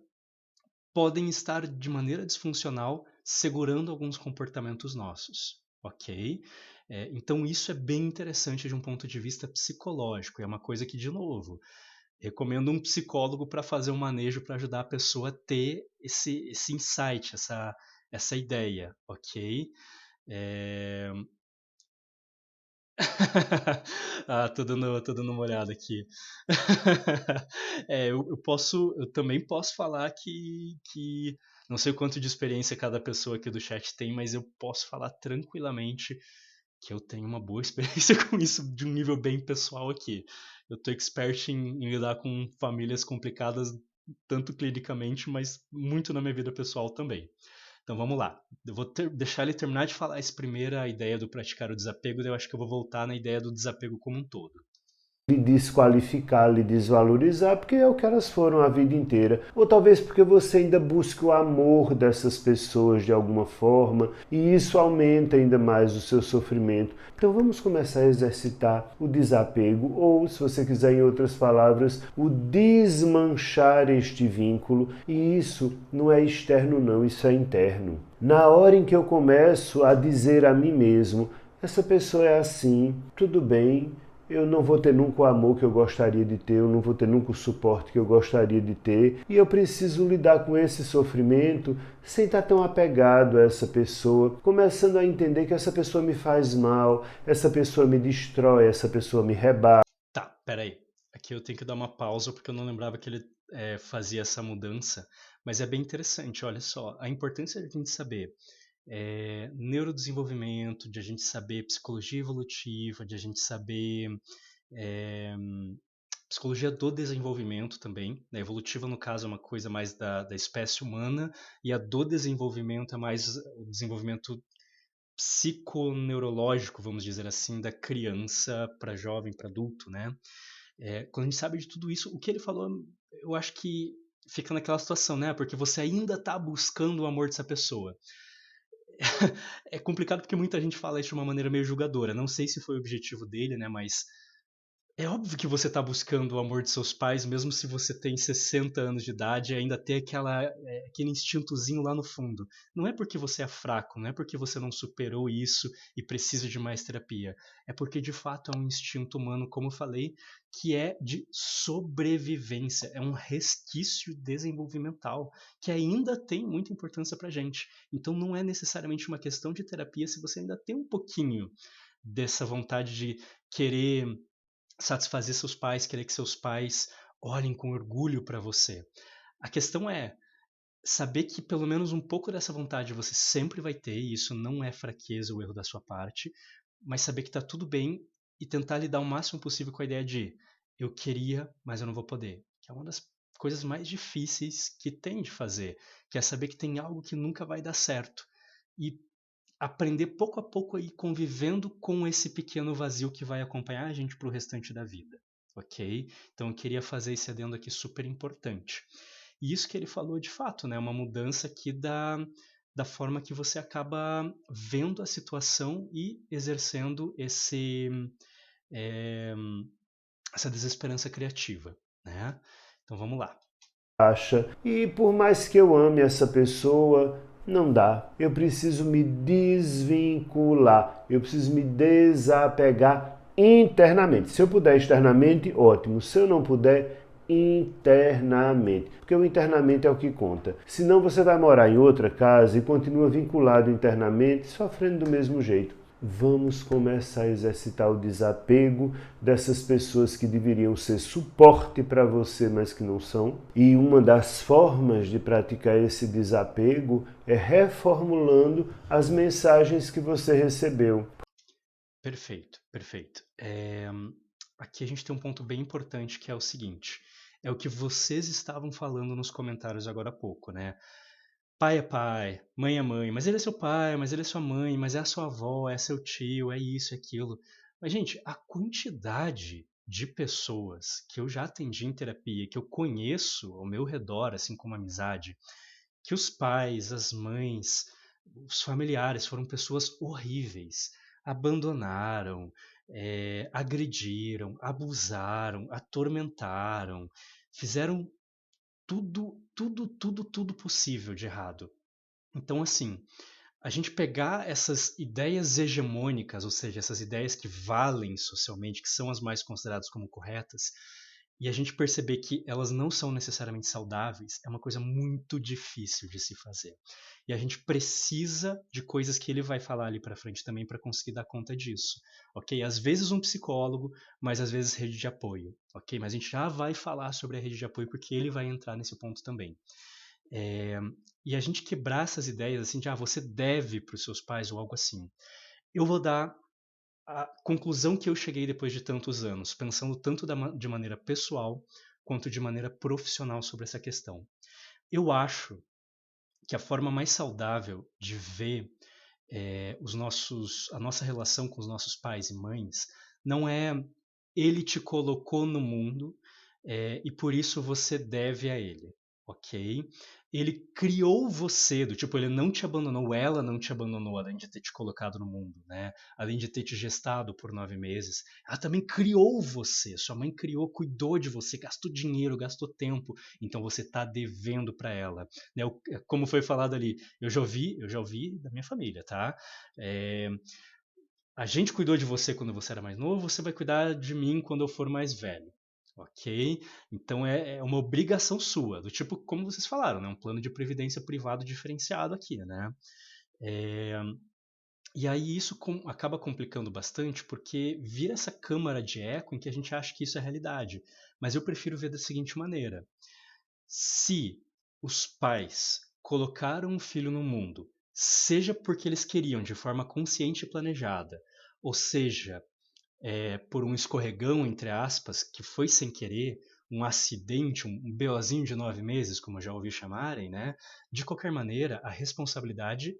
podem estar de maneira disfuncional segurando alguns comportamentos nossos, ok? Então isso é bem interessante de um ponto de vista psicológico. É uma coisa que, de novo, recomendo um psicólogo para fazer um manejo para ajudar a pessoa a ter esse insight, essa ideia, ok? É... tô dando uma olhada aqui. Eu também posso falar que não sei o quanto de experiência cada pessoa aqui do chat tem, mas eu posso falar tranquilamente que eu tenho uma boa experiência com isso de um nível bem pessoal aqui. Eu tô expert em lidar com famílias complicadas, tanto clinicamente, mas muito na minha vida pessoal também. Então vamos lá. Eu vou deixar ele terminar de falar essa primeira ideia do praticar o desapego, daí eu acho que eu vou voltar na ideia do desapego como um todo. Lhe desqualificar, lhe desvalorizar, porque é o que elas foram a vida inteira. Ou talvez porque você ainda busca o amor dessas pessoas de alguma forma e isso aumenta ainda mais o seu sofrimento. Então vamos começar a exercitar o desapego, ou, se você quiser, em outras palavras, o desmanchar este vínculo. E isso não é externo, não, isso é interno. Na hora em que eu começo a dizer a mim mesmo, essa pessoa é assim, tudo bem, eu não vou ter nunca o amor que eu gostaria de ter, eu não vou ter nunca o suporte que eu gostaria de ter, e eu preciso lidar com esse sofrimento sem estar tão apegado a essa pessoa, começando a entender que essa pessoa me faz mal, essa pessoa me destrói, essa pessoa me rebate. Tá, peraí. Aqui eu tenho que dar uma pausa porque eu não lembrava que ele fazia essa mudança, mas é bem interessante, olha só, a importância de a gente saber neurodesenvolvimento, de a gente saber psicologia evolutiva, de a gente saber é, psicologia do desenvolvimento também. A evolutiva, no caso, é uma coisa mais da espécie humana, e a do desenvolvimento é mais o desenvolvimento psiconeurológico, vamos dizer assim, da criança para jovem, para adulto, né? Quando a gente sabe de tudo isso, o que ele falou, eu acho que fica naquela situação, né? Porque você ainda está buscando o amor dessa pessoa. É complicado porque muita gente fala isso de uma maneira meio julgadora. Não sei se foi o objetivo dele, né? Mas é óbvio que você está buscando o amor de seus pais, mesmo se você tem 60 anos de idade e ainda tem aquele instintozinho lá no fundo. Não é porque você é fraco, não é porque você não superou isso e precisa de mais terapia. É porque de fato é um instinto humano, como eu falei, que é de sobrevivência, é um resquício desenvolvimental que ainda tem muita importância pra gente. Então não é necessariamente uma questão de terapia se você ainda tem um pouquinho dessa vontade de querer satisfazer seus pais, querer que seus pais olhem com orgulho para você. A questão é saber que pelo menos um pouco dessa vontade você sempre vai ter, e isso não é fraqueza ou erro da sua parte, mas saber que tá tudo bem e tentar lidar o máximo possível com a ideia de eu queria, mas eu não vou poder. Que é uma das coisas mais difíceis que tem de fazer, que é saber que tem algo que nunca vai dar certo. E aprender pouco a pouco a ir convivendo com esse pequeno vazio que vai acompanhar a gente para o restante da vida, ok? Então eu queria fazer esse adendo aqui super importante. E isso que ele falou de fato, né? Uma mudança aqui da forma que você acaba vendo a situação e exercendo é, essa desesperança criativa, né? Então vamos lá. Acha. E por mais que eu ame essa pessoa, não dá. Eu preciso me desvincular. Eu preciso me desapegar internamente. Se eu puder externamente, ótimo. Se eu não puder, internamente. Porque o internamente é o que conta. Senão você vai morar em outra casa e continua vinculado internamente, sofrendo do mesmo jeito. Vamos começar a exercitar o desapego dessas pessoas que deveriam ser suporte para você, mas que não são. E uma das formas de praticar esse desapego é reformulando as mensagens que você recebeu. Perfeito, perfeito. Aqui a gente tem um ponto bem importante que é o seguinte: é o que vocês estavam falando nos comentários agora há pouco, né? Pai é pai, mãe é mãe, mas ele é seu pai, mas ele é sua mãe, mas é a sua avó, é seu tio, é isso, é aquilo. Mas, gente, a quantidade de pessoas que eu já atendi em terapia, que eu conheço ao meu redor, assim como amizade, que os pais, as mães, os familiares foram pessoas horríveis, abandonaram, agrediram, abusaram, atormentaram, fizeram tudo possível de errado. Então, assim, a gente pegar essas ideias hegemônicas, ou seja, essas ideias que valem socialmente, que são as mais consideradas como corretas, e a gente perceber que elas não são necessariamente saudáveis, é uma coisa muito difícil de se fazer. E a gente precisa de coisas que ele vai falar ali para frente também para conseguir dar conta disso, ok? Às vezes um psicólogo, mas às vezes rede de apoio, ok? Mas a gente já vai falar sobre a rede de apoio porque ele vai entrar nesse ponto também. É, e a gente quebrar essas ideias assim de você deve para os seus pais ou algo assim. Eu vou dar a conclusão que eu cheguei depois de tantos anos, pensando tanto de maneira pessoal quanto de maneira profissional sobre essa questão. Eu acho que a forma mais saudável de ver a nossa relação com os nossos pais e mães não é ele te colocou no mundo e por isso você deve a ele, ok? Ele criou você, do tipo, ele não te abandonou, ela não te abandonou, além de ter te colocado no mundo, né? Além de ter te gestado por 9 meses, ela também criou você. Sua mãe criou, cuidou de você, gastou dinheiro, gastou tempo, então você está devendo para ela, né? Como foi falado ali, eu já ouvi da minha família, tá? É, a gente cuidou de você quando você era mais novo, você vai cuidar de mim quando eu for mais velho. Ok? Então é uma obrigação sua, do tipo, como vocês falaram, né? Um plano de previdência privado diferenciado aqui, né? É, e aí isso acaba complicando bastante porque vira essa câmara de eco em que a gente acha que isso é realidade. Mas eu prefiro ver da seguinte maneira: se os pais colocaram um filho no mundo, seja porque eles queriam de forma consciente e planejada, ou seja, por um escorregão, entre aspas, que foi sem querer, um acidente, um BOzinho de 9 meses, como eu já ouvi chamarem, né? De qualquer maneira, a responsabilidade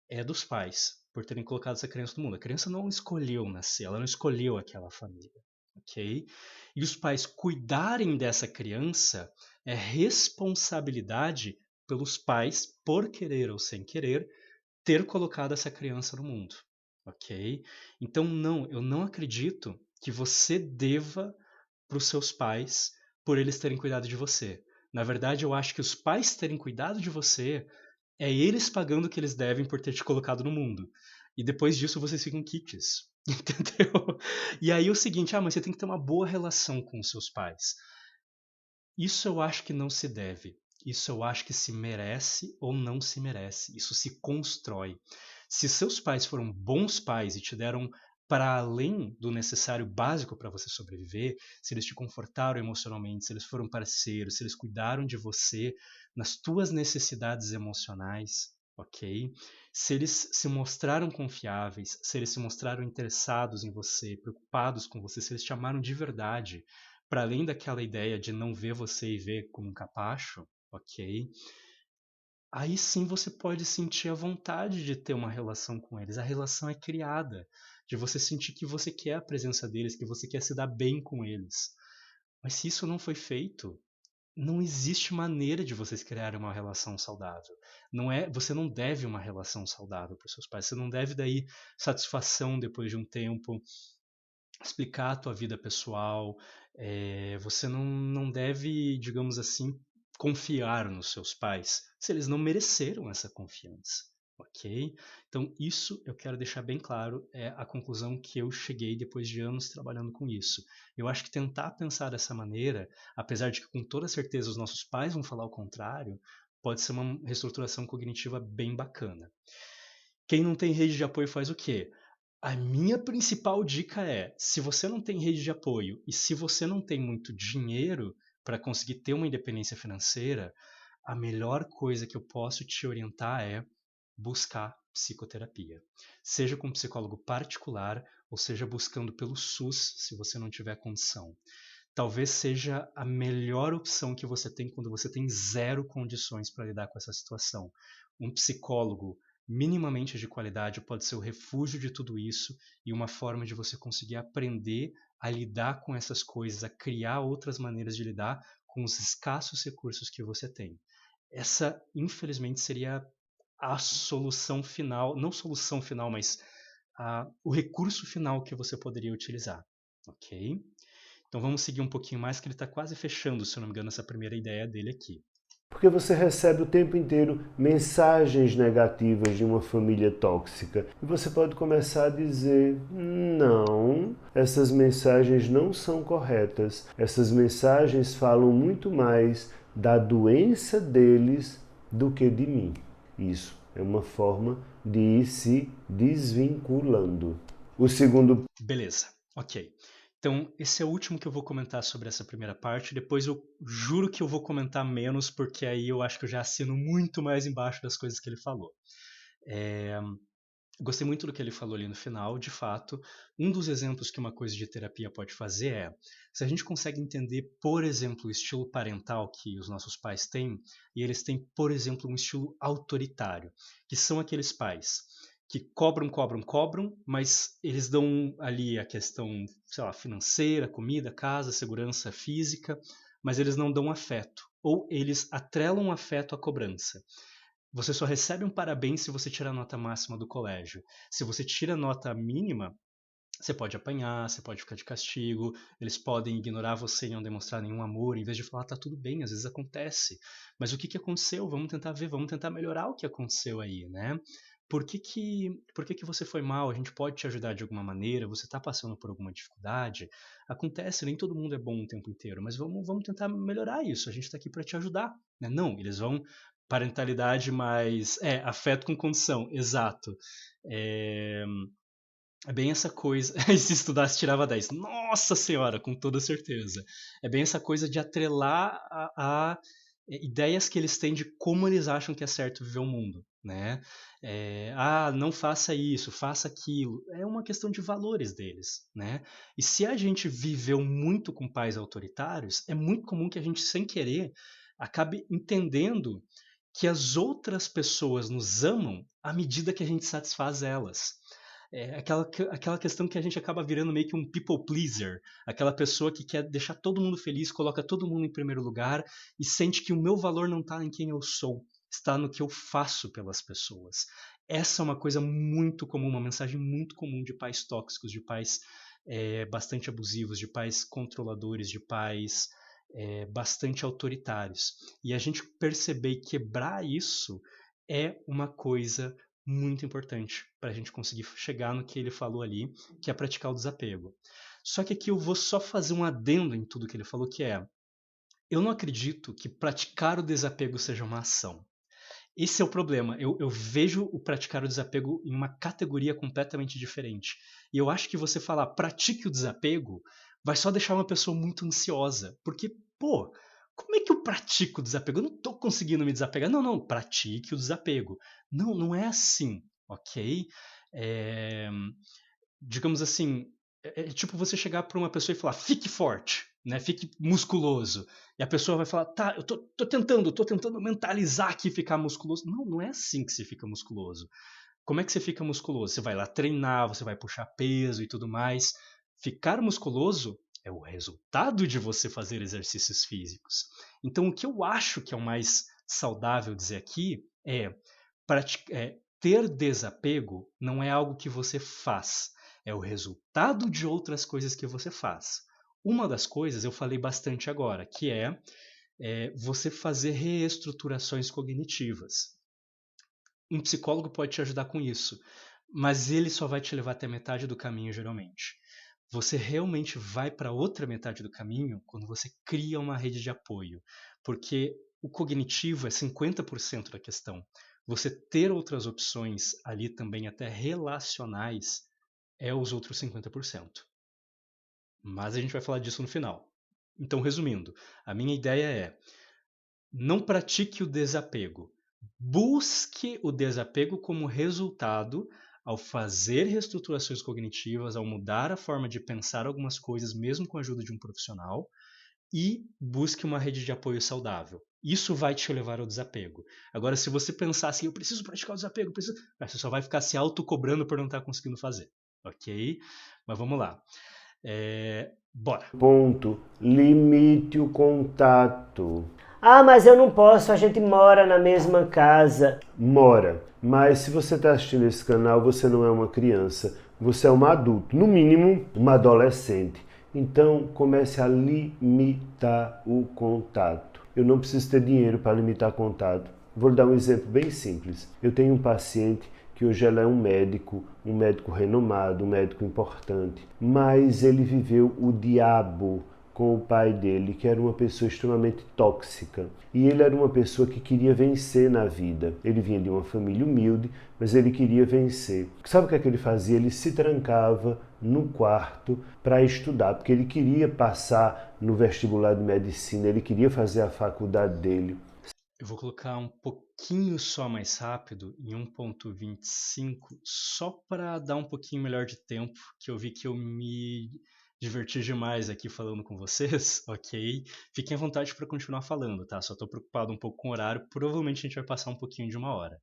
é dos pais por terem colocado essa criança no mundo. A criança não escolheu nascer, ela não escolheu aquela família, ok? E os pais cuidarem dessa criança é responsabilidade pelos pais, por querer ou sem querer, ter colocado essa criança no mundo, ok? Então, não, eu não acredito que você deva para os seus pais por eles terem cuidado de você. Na verdade, eu acho que os pais terem cuidado de você é eles pagando o que eles devem por ter te colocado no mundo. E depois disso vocês ficam quites. Entendeu? E aí é o seguinte, mas você tem que ter uma boa relação com os seus pais. Isso eu acho que não se deve. Isso eu acho que se merece ou não se merece. Isso se constrói. Se seus pais foram bons pais e te deram para além do necessário básico para você sobreviver, se eles te confortaram emocionalmente, se eles foram parceiros, se eles cuidaram de você nas tuas necessidades emocionais, ok? Se eles se mostraram confiáveis, se eles se mostraram interessados em você, preocupados com você, se eles te amaram de verdade, para além daquela ideia de não ver você e ver como um capacho, ok? Aí sim você pode sentir a vontade de ter uma relação com eles. A relação é criada, de você sentir que você quer a presença deles, que você quer se dar bem com eles. Mas se isso não foi feito, não existe maneira de vocês criarem uma relação saudável. Você não deve uma relação saudável para os seus pais. Você não deve daí satisfação depois de um tempo, explicar a tua vida pessoal. Você não deve, digamos assim, confiar nos seus pais se eles não mereceram essa confiança, ok? Então isso eu quero deixar bem claro, é a conclusão que eu cheguei depois de anos trabalhando com isso. Eu acho que tentar pensar dessa maneira, apesar de que com toda certeza os nossos pais vão falar o contrário, pode ser uma reestruturação cognitiva bem bacana. Quem não tem rede de apoio faz o quê? A minha principal dica é: se você não tem rede de apoio e se você não tem muito dinheiro para conseguir ter uma independência financeira, a melhor coisa que eu posso te orientar é buscar psicoterapia. Seja com um psicólogo particular ou seja buscando pelo SUS, se você não tiver condição. Talvez seja a melhor opção que você tem quando você tem zero condições para lidar com essa situação. Um psicólogo minimamente de qualidade pode ser o refúgio de tudo isso e uma forma de você conseguir aprender a lidar com essas coisas, a criar outras maneiras de lidar com os escassos recursos que você tem. Essa, infelizmente, seria a solução final, não solução final, mas o recurso final que você poderia utilizar, ok? Então vamos seguir um pouquinho mais, que ele está quase fechando, se eu não me engano, essa primeira ideia dele aqui. Porque você recebe o tempo inteiro mensagens negativas de uma família tóxica. E você pode começar a dizer: não, essas mensagens não são corretas. Essas mensagens falam muito mais da doença deles do que de mim. Isso é uma forma de ir se desvinculando. O segundo. Beleza, ok. Então, esse é o último que eu vou comentar sobre essa primeira parte. Depois eu juro que eu vou comentar menos, porque aí eu acho que eu já assino muito mais embaixo das coisas que ele falou. Gostei muito do que ele falou ali no final. De fato, um dos exemplos que uma coisa de terapia pode fazer é, se a gente consegue entender, por exemplo, o estilo parental que os nossos pais têm, e eles têm, por exemplo, um estilo autoritário, que são aqueles pais que cobram, cobram, cobram, mas eles dão ali a questão, sei lá, financeira, comida, casa, segurança física, mas eles não dão afeto, ou eles atrelam afeto à cobrança. Você só recebe um parabéns se você tirar a nota máxima do colégio. Se você tira a nota mínima, você pode apanhar, você pode ficar de castigo, eles podem ignorar você e não demonstrar nenhum amor, em vez de falar, tá tudo bem, às vezes acontece. Mas o que aconteceu? Vamos tentar ver, vamos tentar melhorar o que aconteceu aí, né? Por que você foi mal? A gente pode te ajudar de alguma maneira? Você está passando por alguma dificuldade? Acontece, nem todo mundo é bom o tempo inteiro, mas vamos tentar melhorar isso. A gente está aqui para te ajudar, né? Não, eles vão parentalidade mais afeto com condição, exato. É bem essa coisa. Se estudasse, tirava 10. Nossa Senhora, com toda certeza. É bem essa coisa de atrelar a ideias que eles têm de como eles acham que é certo viver o mundo, né? Não faça isso, faça aquilo. É uma questão de valores deles, né? E se a gente viveu muito com pais autoritários, é muito comum que a gente, sem querer, acabe entendendo que as outras pessoas nos amam à medida que a gente satisfaz elas. Aquela questão que a gente acaba virando meio que um people pleaser, aquela pessoa que quer deixar todo mundo feliz, coloca todo mundo em primeiro lugar e sente que o meu valor não está em quem eu sou, está no que eu faço pelas pessoas. Essa é uma coisa muito comum, uma mensagem muito comum de pais tóxicos, de pais bastante abusivos, de pais controladores, de pais bastante autoritários. E a gente perceber e quebrar isso é uma coisa muito importante para a gente conseguir chegar no que ele falou ali, que é praticar o desapego. Só que aqui eu vou só fazer um adendo em tudo que ele falou, que é, eu não acredito que praticar o desapego seja uma ação. Esse é o problema. Eu vejo o praticar o desapego em uma categoria completamente diferente. E eu acho que você falar pratique o desapego vai só deixar uma pessoa muito ansiosa. Porque, pô, como é que eu pratico o desapego? Eu não estou conseguindo me desapegar. Não, pratique o desapego. Não é assim, ok? É, digamos assim, é tipo você chegar para uma pessoa e falar, fique forte, né? Fique musculoso. E a pessoa vai falar, tá, eu tô tentando mentalizar aqui ficar musculoso. Não é assim que se fica musculoso. Como é que você fica musculoso? Você vai lá treinar, você vai puxar peso e tudo mais. Ficar musculoso é o resultado de você fazer exercícios físicos. Então, o que eu acho que é o mais saudável dizer aqui ter desapego não é algo que você faz, é o resultado de outras coisas que você faz. Uma das coisas eu falei bastante agora, que é você fazer reestruturações cognitivas. Um psicólogo pode te ajudar com isso, mas ele só vai te levar até metade do caminho, geralmente. Você realmente vai para outra metade do caminho quando você cria uma rede de apoio, porque o cognitivo é 50% da questão. Você ter outras opções ali também, até relacionais, é os outros 50%. Mas a gente vai falar disso no final. Então, resumindo, a minha ideia é: não pratique o desapego. Busque o desapego como resultado ao fazer reestruturações cognitivas, ao mudar a forma de pensar algumas coisas, mesmo com a ajuda de um profissional, e busque uma rede de apoio saudável. Isso vai te levar ao desapego. Agora, se você pensar assim, eu preciso praticar o desapego, você só vai ficar se autocobrando por não estar conseguindo fazer, ok? Mas vamos lá. Bora. Ponto. Limite o contato. Ah, mas eu não posso, a gente mora na mesma casa. Mora. Mas se você está assistindo esse canal, você não é uma criança. Você é um adulto, no mínimo, uma adolescente. Então, comece a limitar o contato. Eu não preciso ter dinheiro para limitar contato. Vou lhe dar um exemplo bem simples. Eu tenho um paciente que hoje ela é um médico renomado, um médico importante, mas ele viveu o diabo com o pai dele, que era uma pessoa extremamente tóxica. E ele era uma pessoa que queria vencer na vida. Ele vinha de uma família humilde, mas ele queria vencer. Sabe o que é que ele fazia? Ele se trancava no quarto para estudar, porque ele queria passar no vestibular de medicina, ele queria fazer a faculdade dele. Eu vou colocar um pouquinho só mais rápido, em 1.25, só para dar um pouquinho melhor de tempo, que eu vi que eu me diverti demais aqui falando com vocês, ok? Fiquem à vontade para continuar falando, tá? Só estou preocupado um pouco com o horário, provavelmente a gente vai passar um pouquinho de 1 hora.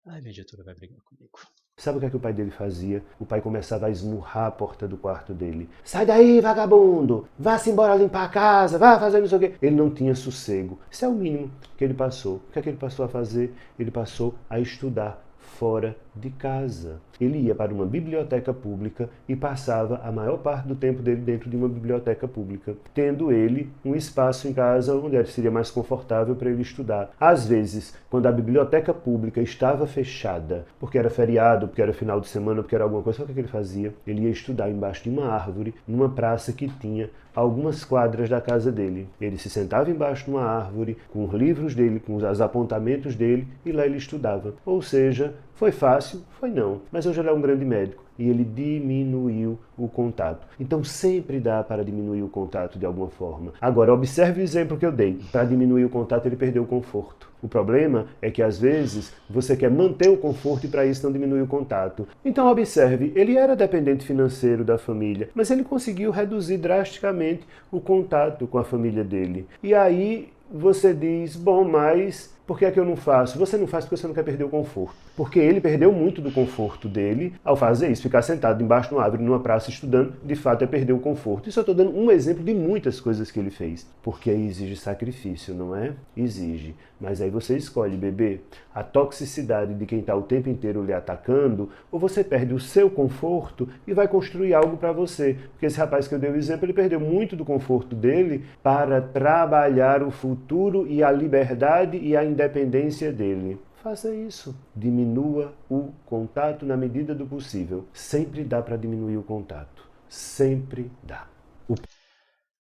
Ai, minha diretora vai brigar comigo. Sabe o que é que o pai dele fazia? O pai começava a esmurrar a porta do quarto dele. Sai daí, vagabundo! Vá-se embora limpar a casa, vá fazer não sei o quê. Ele não tinha sossego. Isso é o mínimo que ele passou. O que é que ele passou a fazer? Ele passou a estudar fora de casa. Ele ia para uma biblioteca pública e passava a maior parte do tempo dele dentro de uma biblioteca pública, tendo ele um espaço em casa onde seria mais confortável para ele estudar. Às vezes, quando a biblioteca pública estava fechada, porque era feriado, porque era final de semana, porque era alguma coisa, sabe o que ele fazia? Ele ia estudar embaixo de uma árvore, numa praça que tinha algumas quadras da casa dele. Ele se sentava embaixo de uma árvore, com os livros dele, com os apontamentos dele, e lá ele estudava. Ou seja, foi fácil? Foi não. Mas hoje ele é um grande médico e ele diminuiu o contato. Então sempre dá para diminuir o contato de alguma forma. Agora, observe o exemplo que eu dei. Para diminuir o contato, ele perdeu o conforto. O problema é que às vezes você quer manter o conforto e para isso não diminui o contato. Então observe, ele era dependente financeiro da família, mas ele conseguiu reduzir drasticamente o contato com a família dele. E aí você diz, bom, mas por que é que eu não faço? Você não faz porque você não quer perder o conforto. Porque ele perdeu muito do conforto dele ao fazer isso. Ficar sentado embaixo de uma árvore, numa praça, estudando, de fato é perder o conforto. Isso eu estou dando um exemplo de muitas coisas que ele fez. Porque aí exige sacrifício, não é? Exige. Mas aí você escolhe, bebê, a toxicidade de quem está o tempo inteiro lhe atacando, ou você perde o seu conforto e vai construir algo para você. Porque esse rapaz que eu dei o exemplo, ele perdeu muito do conforto dele para trabalhar o futuro e a liberdade e a independência dele. Faça isso. Diminua o contato na medida do possível. Sempre dá para diminuir o contato. Sempre dá.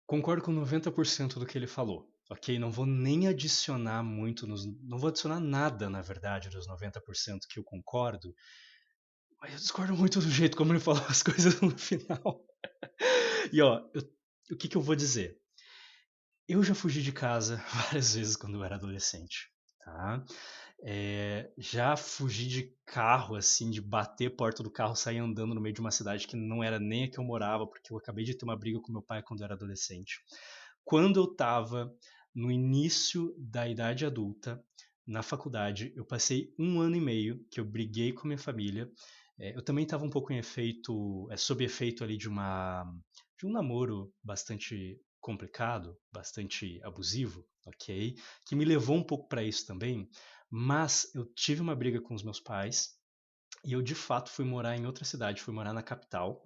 Concordo com 90% do que ele falou, ok? Não vou nem adicionar muito, não vou adicionar nada, na verdade, dos 90% que eu concordo, mas eu discordo muito do jeito como ele falou as coisas no final. E ó, o que eu vou dizer? Eu já fugi de casa várias vezes quando eu era adolescente, tá? Já fugi de carro, assim, de bater a porta do carro, sair andando no meio de uma cidade que não era nem a que eu morava, porque eu acabei de ter uma briga com meu pai quando eu era adolescente. Quando eu estava no início da idade adulta, na faculdade, eu passei 1 ano e meio que eu briguei com a minha família. Eu também estava um pouco sob efeito ali de um namoro bastante complicado, bastante abusivo, ok? Que me levou um pouco para isso também. Mas eu tive uma briga com os meus pais e eu de fato fui morar em outra cidade, fui morar na capital,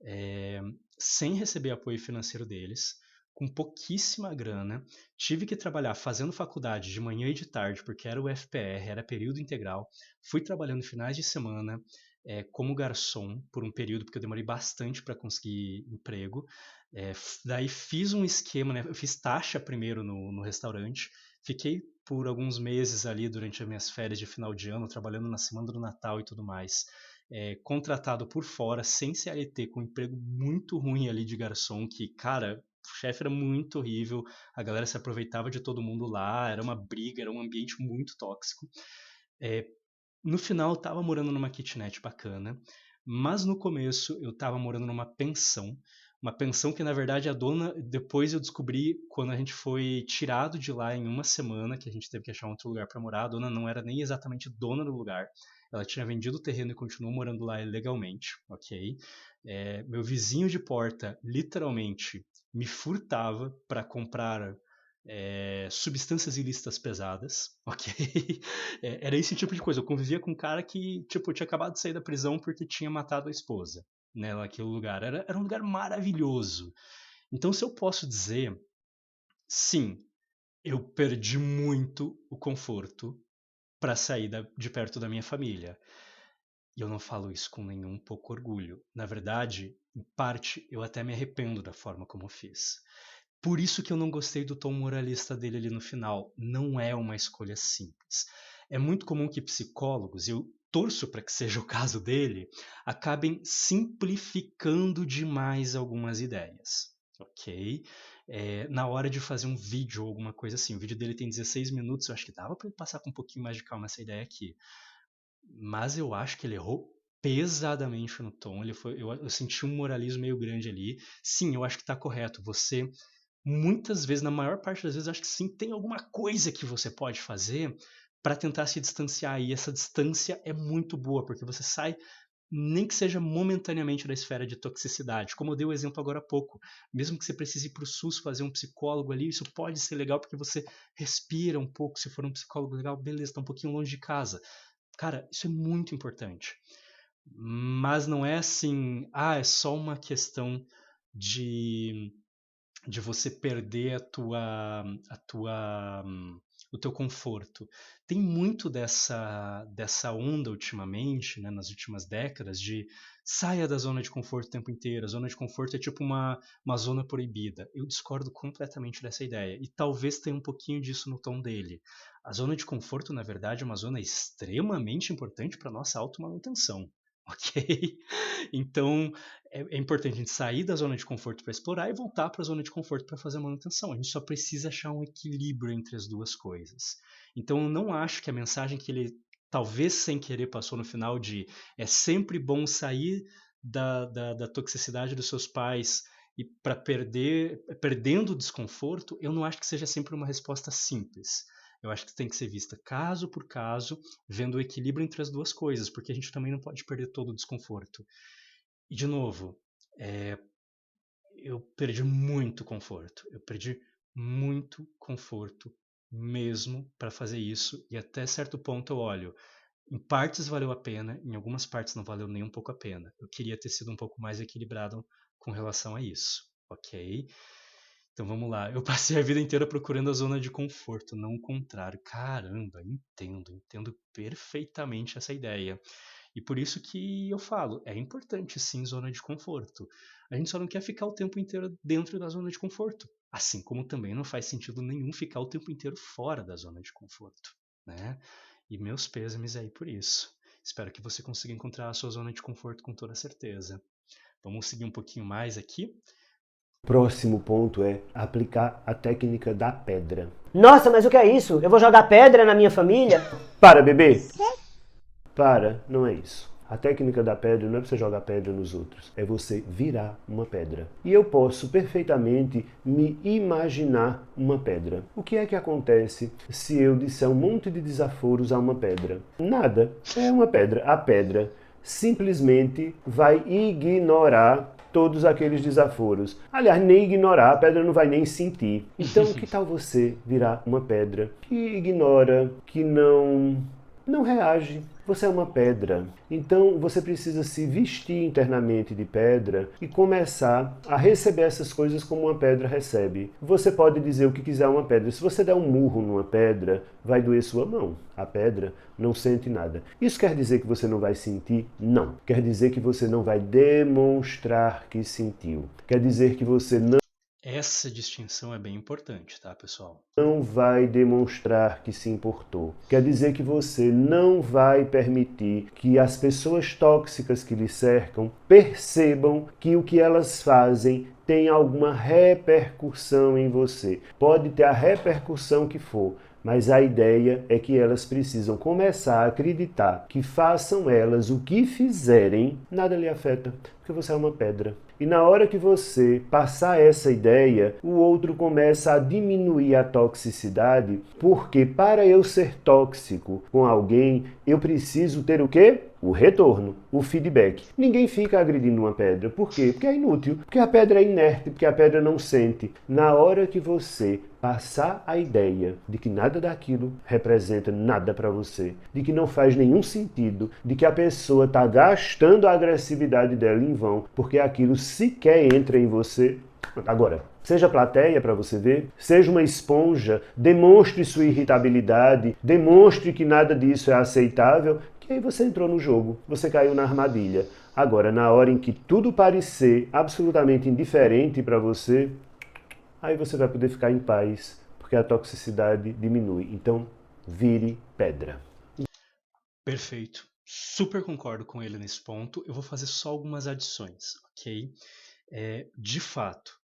é, sem receber apoio financeiro deles, com pouquíssima grana. Tive que trabalhar fazendo faculdade de manhã e de tarde, porque era o FPR, era período integral. Fui trabalhando finais de semana como garçom por um período, porque eu demorei bastante para conseguir emprego. Daí fiz um esquema, né? Eu fiz taxa primeiro no restaurante, fiquei por alguns meses ali durante as minhas férias de final de ano, trabalhando na semana do Natal e tudo mais, contratado por fora, sem CLT, com um emprego muito ruim ali de garçom, que, cara, o chefe era muito horrível, a galera se aproveitava de todo mundo lá, era uma briga, era um ambiente muito tóxico. É, no final, eu tava morando numa kitnet bacana, mas no começo eu tava morando numa pensão. Uma pensão que, na verdade, a dona, depois eu descobri, quando a gente foi tirado de lá em uma semana, que a gente teve que achar outro lugar para morar, a dona não era nem exatamente dona do lugar. Ela tinha vendido o terreno e continuou morando lá ilegalmente, ok? Meu vizinho de porta, literalmente, me furtava para comprar substâncias ilícitas pesadas, ok? Era esse tipo de coisa. Eu convivia com um cara que, tipo, tinha acabado de sair da prisão porque tinha matado a esposa, né, naquele lugar. Era um lugar maravilhoso. Então, se eu posso dizer, sim, eu perdi muito o conforto para sair de perto da minha família. E eu não falo isso com nenhum pouco orgulho. Na verdade, em parte, eu até me arrependo da forma como eu fiz. Por isso que eu não gostei do tom moralista dele ali no final. Não é uma escolha simples. É muito comum que psicólogos, e eu torço para que seja o caso dele, acabem simplificando demais algumas ideias, ok? na hora de fazer um vídeo ou alguma coisa assim. O vídeo dele tem 16 minutos, eu acho que dava para ele passar com um pouquinho mais de calma essa ideia aqui. Mas eu acho que ele errou pesadamente no tom. Eu senti um moralismo meio grande ali. Sim, eu acho que está correto. Você, muitas vezes, na maior parte das vezes, eu acho que sim, tem alguma coisa que você pode fazer para tentar se distanciar. E essa distância é muito boa, porque você sai, nem que seja momentaneamente, da esfera de toxicidade. Como eu dei o exemplo agora há pouco. Mesmo que você precise ir para o SUS fazer um psicólogo ali, isso pode ser legal porque você respira um pouco. Se for um psicólogo legal, beleza, está um pouquinho longe de casa. Cara, isso é muito importante. Mas não é assim, é só uma questão de, de você perder o teu conforto. Tem muito dessa onda ultimamente, né, nas últimas décadas, de saia da zona de conforto o tempo inteiro. A zona de conforto é tipo uma zona proibida. Eu discordo completamente dessa ideia. E talvez tenha um pouquinho disso no tom dele. A zona de conforto, na verdade, é uma zona extremamente importante para nossa automanutenção. Ok? Então, é importante a gente sair da zona de conforto para explorar e voltar para a zona de conforto para fazer a manutenção. A gente só precisa achar um equilíbrio entre as duas coisas. Então, eu não acho que a mensagem que ele talvez sem querer passou no final de é sempre bom sair da toxicidade dos seus pais e para perdendo o desconforto, eu não acho que seja sempre uma resposta simples. Eu acho que tem que ser vista caso por caso, vendo o equilíbrio entre as duas coisas, porque a gente também não pode perder todo o desconforto. E, de novo, eu perdi muito conforto. Eu perdi muito conforto mesmo para fazer isso. E até certo ponto eu olho. Em partes valeu a pena, em algumas partes não valeu nem um pouco a pena. Eu queria ter sido um pouco mais equilibrado com relação a isso, ok? Então vamos lá. Eu passei a vida inteira procurando a zona de conforto, não o contrário. Caramba, entendo perfeitamente essa ideia. E por isso que eu falo, é importante sim zona de conforto. A gente só não quer ficar o tempo inteiro dentro da zona de conforto. Assim como também não faz sentido nenhum ficar o tempo inteiro fora da zona de conforto, né? E meus pêsames aí por isso. Espero que você consiga encontrar a sua zona de conforto com toda certeza. Vamos seguir um pouquinho mais aqui. Próximo ponto é aplicar a técnica da pedra. Nossa, mas o que é isso? Eu vou jogar pedra na minha família? Para, bebê! Para, não é isso. A técnica da pedra não é você jogar pedra nos outros, é você virar uma pedra. E eu posso perfeitamente me imaginar uma pedra. O que é que acontece se eu disser um monte de desaforos a uma pedra? Nada. É uma pedra. A pedra simplesmente vai ignorar todos aqueles desaforos. Aliás, nem ignorar, a pedra não vai nem sentir. Então, que tal você virar uma pedra que ignora, que não reage? Você é uma pedra. Então você precisa se vestir internamente de pedra e começar a receber essas coisas como uma pedra recebe. Você pode dizer o que quiser a uma pedra. Se você der um murro numa pedra, vai doer sua mão. A pedra não sente nada. Isso quer dizer que você não vai sentir? Não. Quer dizer que você não vai demonstrar que sentiu. Quer dizer que você Essa distinção é bem importante, tá, pessoal? não vai demonstrar que se importou. Quer dizer que você não vai permitir que as pessoas tóxicas que lhe cercam percebam que o que elas fazem tem alguma repercussão em você. Pode ter a repercussão que for, mas a ideia é que elas precisam começar a acreditar que façam elas o que fizerem, nada lhe afeta, porque você é uma pedra. E na hora que você passar essa ideia, o outro começa a diminuir a toxicidade, porque para eu ser tóxico com alguém, eu preciso ter o quê? O retorno, o feedback. Ninguém fica agredindo uma pedra. Por quê? Porque é inútil, porque a pedra é inerte, porque a pedra não sente. Na hora que você passar a ideia de que nada daquilo representa nada para você, de que não faz nenhum sentido, de que a pessoa está gastando a agressividade dela em vão, porque aquilo sequer entra em você. Agora, seja plateia para você ver, seja uma esponja, demonstre sua irritabilidade, demonstre que nada disso é aceitável, que aí você entrou no jogo, você caiu na armadilha. Agora, na hora em que tudo parecer absolutamente indiferente para você, aí você vai poder ficar em paz, porque a toxicidade diminui. Então, vire pedra. Perfeito. Super concordo com ele nesse ponto. Eu vou fazer só algumas adições, ok? De fato,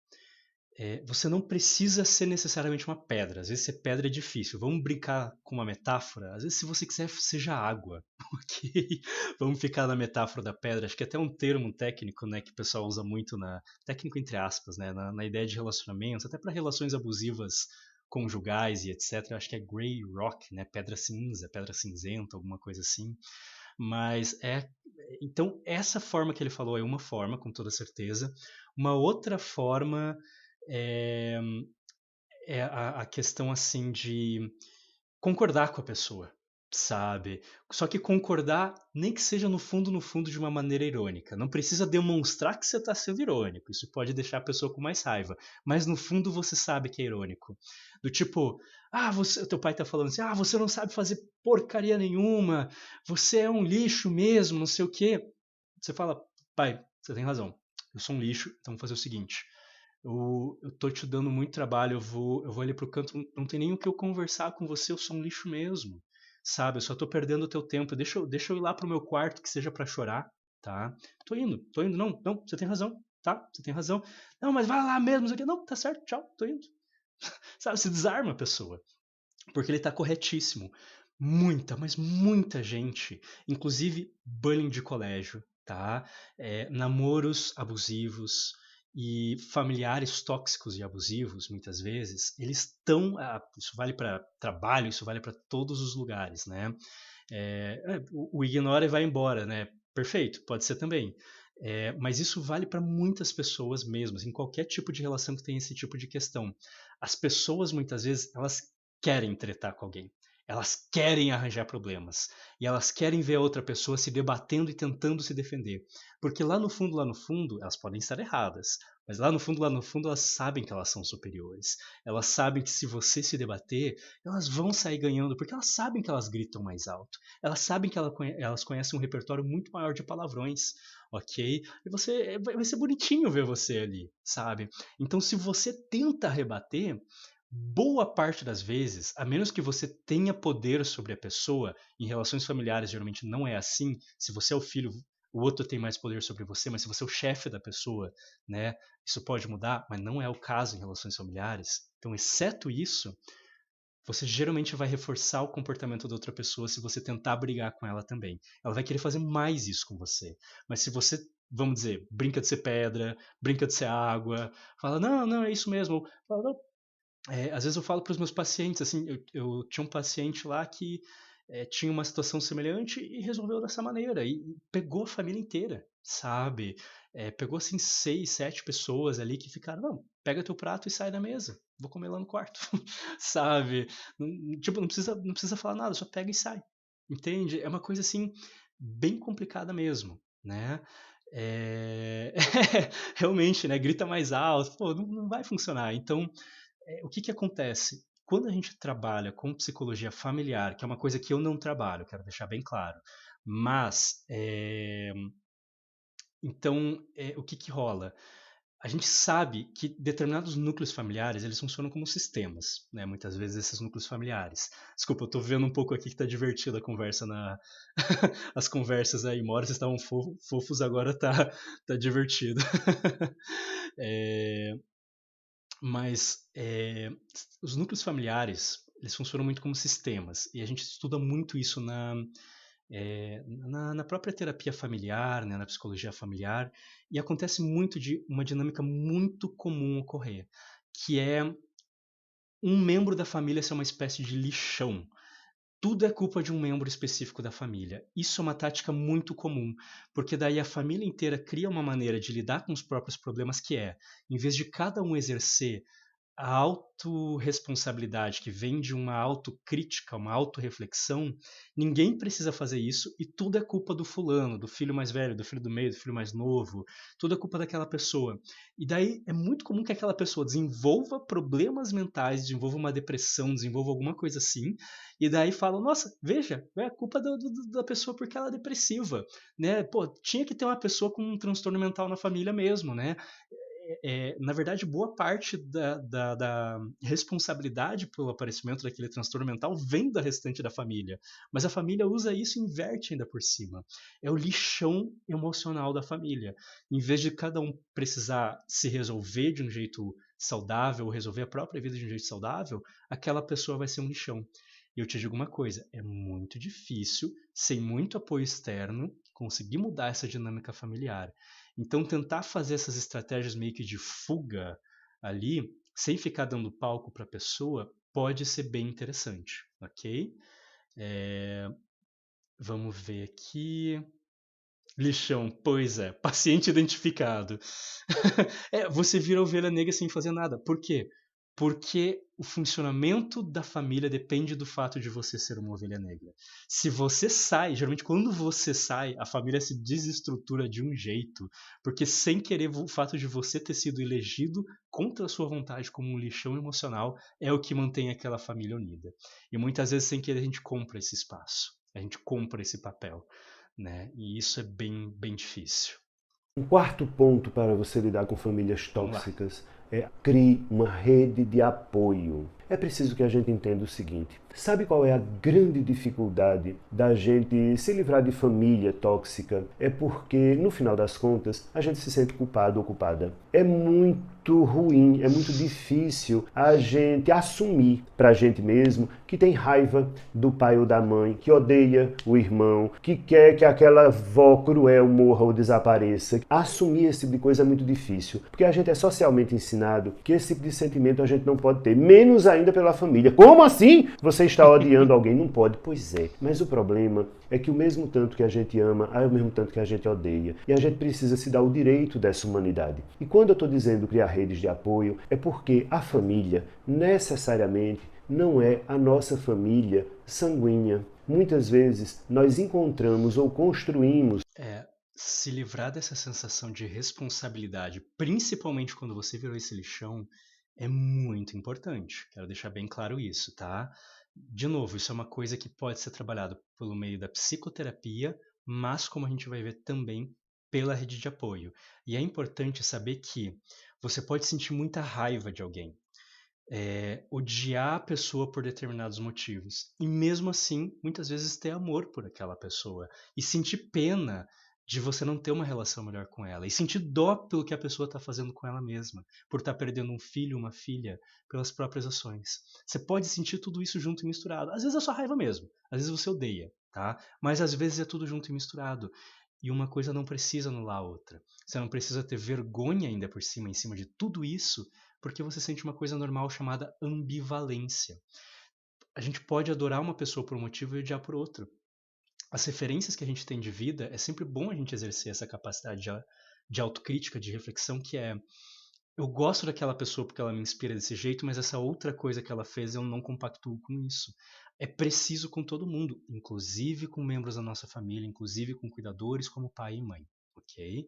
Você não precisa ser necessariamente uma pedra. Às vezes ser pedra é difícil. Vamos brincar com uma metáfora? Às vezes, se você quiser, seja água, ok? Vamos ficar na metáfora da pedra. Acho que é até um termo técnico, né, que o pessoal usa muito técnico entre aspas, né, na ideia de relacionamentos, até para relações abusivas conjugais e etc. Acho que é grey rock, né, pedra cinza, pedra cinzenta, alguma coisa assim. Mas então essa forma que ele falou é uma forma, com toda certeza. Uma outra forma é, é a questão assim de concordar com a pessoa, sabe? Só que concordar, nem que seja no fundo, de uma maneira irônica. Não precisa demonstrar que você está sendo irônico. Isso pode deixar a pessoa com mais raiva. Mas no fundo você sabe que é irônico. Do tipo, teu pai tá falando assim, você não sabe fazer porcaria nenhuma, você é um lixo mesmo, não sei o quê. Você fala, pai, você tem razão. Eu sou um lixo, então vamos fazer o seguinte. Eu tô te dando muito trabalho, eu vou ali pro canto, não tem nem o que eu conversar com você, eu sou um lixo mesmo, sabe? Eu só tô perdendo o teu tempo, deixa eu ir lá pro meu quarto, que seja pra chorar, tá? Tô indo, não, não, você tem razão, tá? Você tem razão. Não, mas vai lá mesmo, isso aqui, não, tá certo, tchau, tô indo. Sabe, se desarma a pessoa, porque ele tá corretíssimo. Muita, mas muita gente, inclusive bullying de colégio, tá? Namoros abusivos e familiares tóxicos e abusivos, muitas vezes, eles estão. Isso vale para trabalho, isso vale para todos os lugares, né? O ignora e vai embora, né? Perfeito, pode ser também. Mas isso vale para muitas pessoas mesmo, em qualquer tipo de relação que tenha esse tipo de questão. As pessoas, muitas vezes, elas querem tretar com alguém. Elas querem arranjar problemas. E elas querem ver a outra pessoa se debatendo e tentando se defender. Porque lá no fundo, elas podem estar erradas. Mas lá no fundo, elas sabem que elas são superiores. Elas sabem que se você se debater, elas vão sair ganhando, porque elas sabem que elas gritam mais alto. Elas sabem que elas conhecem um repertório muito maior de palavrões, ok? E vai ser bonitinho ver você ali, sabe? Então, se você tenta rebater, boa parte das vezes, a menos que você tenha poder sobre a pessoa, em relações familiares geralmente não é assim. Se você é o filho, o outro tem mais poder sobre você, mas se você é o chefe da pessoa, né, isso pode mudar, mas não é o caso em relações familiares. Então, exceto isso, você geralmente vai reforçar o comportamento da outra pessoa se você tentar brigar com ela também. Ela vai querer fazer mais isso com você. Mas se você, vamos dizer, brinca de ser pedra, brinca de ser água, fala, não, não, é isso mesmo. Ou fala, não. Às vezes eu falo para os meus pacientes, assim, eu tinha um paciente lá que tinha uma situação semelhante e resolveu dessa maneira. E pegou a família inteira, sabe? Pegou, assim, 6, 7 pessoas ali que ficaram, não, pega teu prato e sai da mesa. Vou comer lá no quarto, sabe? Tipo, não precisa falar nada, só pega e sai. Entende? É uma coisa, assim, bem complicada mesmo, né? É... Realmente, né? Grita mais alto, pô, não vai funcionar. Então, o que que acontece? Quando a gente trabalha com psicologia familiar, que é uma coisa que eu não trabalho, quero deixar bem claro, mas então o que que rola? A gente sabe que determinados núcleos familiares eles funcionam como sistemas, né? Muitas vezes esses núcleos familiares. Desculpa, eu tô vendo um pouco aqui que tá divertida a conversa as conversas aí. Uma hora vocês estavam fofos, agora tá divertido. É, Mas os núcleos familiares, eles funcionam muito como sistemas, e a gente estuda muito isso na própria terapia familiar, né, na psicologia familiar, e acontece muito de uma dinâmica muito comum ocorrer, que é um membro da família ser uma espécie de lixão. Tudo é culpa de um membro específico da família. Isso é uma tática muito comum, porque daí a família inteira cria uma maneira de lidar com os próprios problemas que em vez de cada um exercer a autorresponsabilidade que vem de uma autocrítica, uma autorreflexão, ninguém precisa fazer isso e tudo é culpa do fulano, do filho mais velho, do filho do meio, do filho mais novo, tudo é culpa daquela pessoa. E daí é muito comum que aquela pessoa desenvolva problemas mentais, desenvolva uma depressão, desenvolva alguma coisa assim, e daí fala, nossa, veja, é culpa da pessoa porque ela é depressiva, né? Pô, tinha que ter uma pessoa com um transtorno mental na família mesmo, né? Na verdade, boa parte da responsabilidade pelo aparecimento daquele transtorno mental vem da restante da família. Mas a família usa isso e inverte ainda por cima. É o lixão emocional da família. Em vez de cada um precisar se resolver de um jeito saudável, ou resolver a própria vida de um jeito saudável, aquela pessoa vai ser um lixão. E eu te digo uma coisa, é muito difícil, sem muito apoio externo, conseguir mudar essa dinâmica familiar. Então, tentar fazer essas estratégias meio que de fuga ali, sem ficar dando palco para a pessoa, pode ser bem interessante, ok? Vamos ver aqui. Lixão, pois é, paciente identificado. Você vira ovelha negra sem fazer nada. Por quê? Porque o funcionamento da família depende do fato de você ser uma ovelha negra. Se você sai, geralmente quando você sai, a família se desestrutura de um jeito, porque sem querer o fato de você ter sido elegido contra a sua vontade como um lixão emocional é o que mantém aquela família unida. E muitas vezes sem querer a gente compra esse espaço, a gente compra esse papel, né? E isso é bem, bem difícil. Um quarto ponto para você lidar com famílias Vamos lá. tóxicas é crie uma rede de apoio. É preciso que a gente entenda o seguinte: sabe qual é a grande dificuldade da gente se livrar de família tóxica? É porque, no final das contas, a gente se sente culpado ou culpada. É muito ruim, é muito difícil a gente assumir pra gente mesmo que tem raiva do pai ou da mãe, que odeia o irmão, que quer que aquela avó cruel morra ou desapareça. Assumir esse tipo de coisa é muito difícil, porque a gente é socialmente ensinado que esse tipo de sentimento a gente não pode ter, menos ainda pela família. Como assim? Você está odiando alguém? Não pode. Pois é, mas o problema é que o mesmo tanto que a gente ama, é o mesmo tanto que a gente odeia. E a gente precisa se dar o direito dessa humanidade. E quando eu estou dizendo criar redes de apoio, é porque a família necessariamente não é a nossa família sanguínea. Muitas vezes nós encontramos ou construímos. Se livrar dessa sensação de responsabilidade, principalmente quando você virou esse lixão, é muito importante. Quero deixar bem claro isso, tá? De novo, isso é uma coisa que pode ser trabalhado pelo meio da psicoterapia, mas como a gente vai ver também pela rede de apoio. E é importante saber que você pode sentir muita raiva de alguém, odiar a pessoa por determinados motivos. E mesmo assim, muitas vezes ter amor por aquela pessoa. E sentir pena de você não ter uma relação melhor com ela. E sentir dó pelo que a pessoa está fazendo com ela mesma. Por estar perdendo um filho, uma filha, pelas próprias ações. Você pode sentir tudo isso junto e misturado. Às vezes é só raiva mesmo. Às vezes você odeia, tá? Mas às vezes é tudo junto e misturado. E uma coisa não precisa anular a outra. Você não precisa ter vergonha ainda por cima, em cima de tudo isso, porque você sente uma coisa normal chamada ambivalência. A gente pode adorar uma pessoa por um motivo e odiar por outro. As referências que a gente tem de vida, é sempre bom a gente exercer essa capacidade de autocrítica, de reflexão, que é: eu gosto daquela pessoa porque ela me inspira desse jeito, mas essa outra coisa que ela fez eu não compactuo com isso. É preciso com todo mundo, inclusive com membros da nossa família, inclusive com cuidadores como pai e mãe, ok?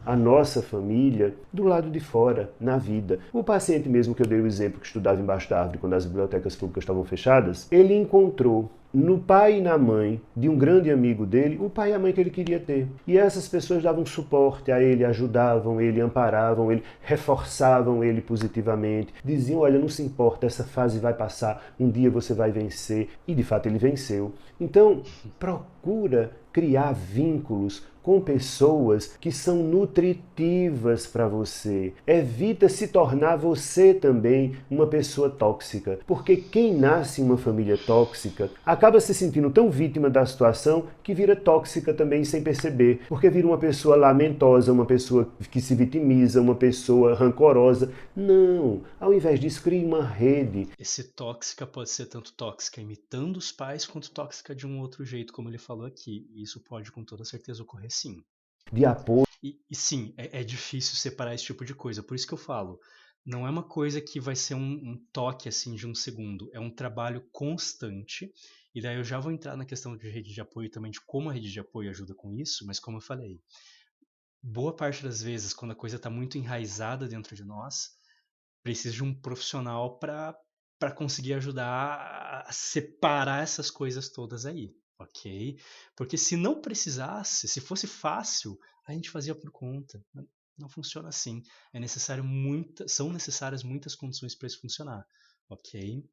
A nossa família do lado de fora, na vida. O paciente mesmo que eu dei o exemplo, que estudava embaixo da árvore quando as bibliotecas públicas estavam fechadas, ele encontrou no pai e na mãe de um grande amigo dele, o pai e a mãe que ele queria ter. E essas pessoas davam suporte a ele, ajudavam ele, amparavam ele, reforçavam ele positivamente, diziam: olha, não se importa, essa fase vai passar, um dia você vai vencer. E de fato ele venceu. Então, procura criar vínculos com pessoas que são nutritivas para você. Evita se tornar você também uma pessoa tóxica, porque quem nasce em uma família tóxica acaba se sentindo tão vítima da situação que vira tóxica também sem perceber, porque vira uma pessoa lamentosa, uma pessoa que se vitimiza, uma pessoa rancorosa. Não, ao invés disso, crie uma rede. Esse tóxica pode ser tanto tóxica imitando os pais, quanto tóxica de um outro jeito, como ele falou aqui. E isso pode com toda certeza ocorrer sim. De apoio. E sim, é difícil separar esse tipo de coisa. Por isso que eu falo, não é uma coisa que vai ser um toque assim de um segundo. É um trabalho constante. E daí eu já vou entrar na questão de rede de apoio também, de como a rede de apoio ajuda com isso. Mas como eu falei, boa parte das vezes, quando a coisa está muito enraizada dentro de nós, precisa de um profissional para conseguir ajudar a separar essas coisas todas aí, ok? Porque se não precisasse, se fosse fácil, a gente fazia por conta. Não funciona assim. São necessárias muitas condições para isso funcionar, ok?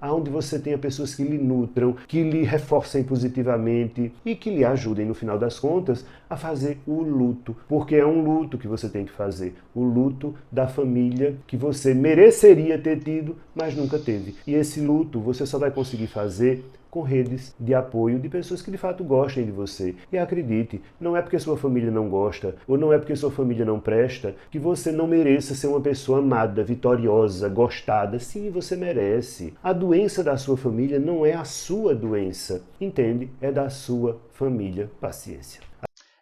aonde você tenha pessoas que lhe nutram, que lhe reforcem positivamente e que lhe ajudem, no final das contas, a fazer o luto. Porque é um luto que você tem que fazer. O luto da família que você mereceria ter tido, mas nunca teve. E esse luto você só vai conseguir fazer com redes de apoio de pessoas que de fato gostem de você. E acredite, não é porque sua família não gosta, ou não é porque sua família não presta, que você não mereça ser uma pessoa amada, vitoriosa, gostada. Sim, você merece. A doença da sua família não é a sua doença, entende? É da sua família. Paciência.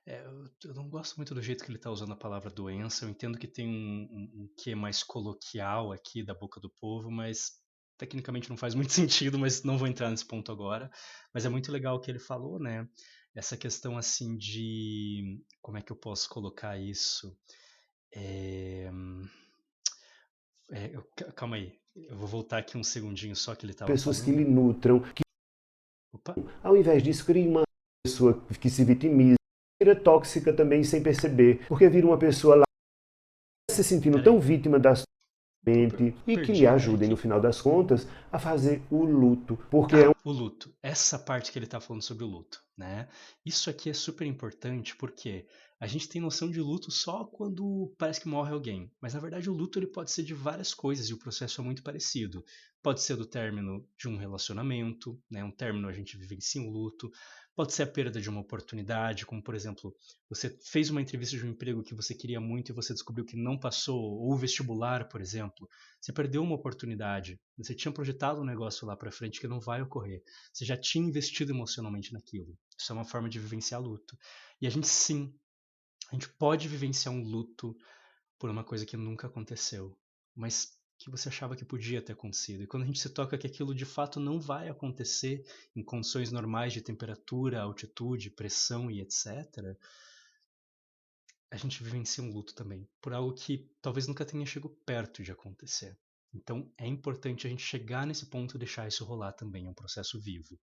Eu não gosto muito do jeito que ele está usando a palavra doença. Eu entendo que tem um quê mais coloquial aqui da boca do povo, mas tecnicamente não faz muito sentido, mas não vou entrar nesse ponto agora. Mas é muito legal o que ele falou, né? Essa questão assim de. Como é que eu posso colocar isso? É, calma aí. Eu vou voltar aqui um segundinho só que ele estava Pessoas que lhe falando. nutram, que Opa, ao invés disso cria uma pessoa que se vitimiza, vira tóxica também sem perceber, porque vira uma pessoa lá se sentindo tão peraí. vítima da sua mente e que lhe Perdi até ajudem, no aqui. final das contas, a fazer o luto, porque é um Tá, o luto. Essa parte que ele tá falando sobre o luto, né? Isso aqui é super importante porque a gente tem noção de luto só quando parece que morre alguém. Mas na verdade o luto ele pode ser de várias coisas e o processo é muito parecido. Pode ser do término de um relacionamento, né? Um término a gente vivencia um luto. Pode ser a perda de uma oportunidade, como por exemplo, você fez uma entrevista de um emprego que você queria muito e você descobriu que não passou, ou o vestibular, por exemplo. Você perdeu uma oportunidade. Você tinha projetado um negócio lá para frente que não vai ocorrer. Você já tinha investido emocionalmente naquilo. Isso é uma forma de vivenciar luto. E a gente sim, a gente pode vivenciar um luto por uma coisa que nunca aconteceu, mas que você achava que podia ter acontecido. E quando a gente se toca que aquilo de fato não vai acontecer em condições normais de temperatura, altitude, pressão e etc., a gente vivencia um luto também, por algo que talvez nunca tenha chegado perto de acontecer. Então é importante a gente chegar nesse ponto e deixar isso rolar também, é um processo vivo.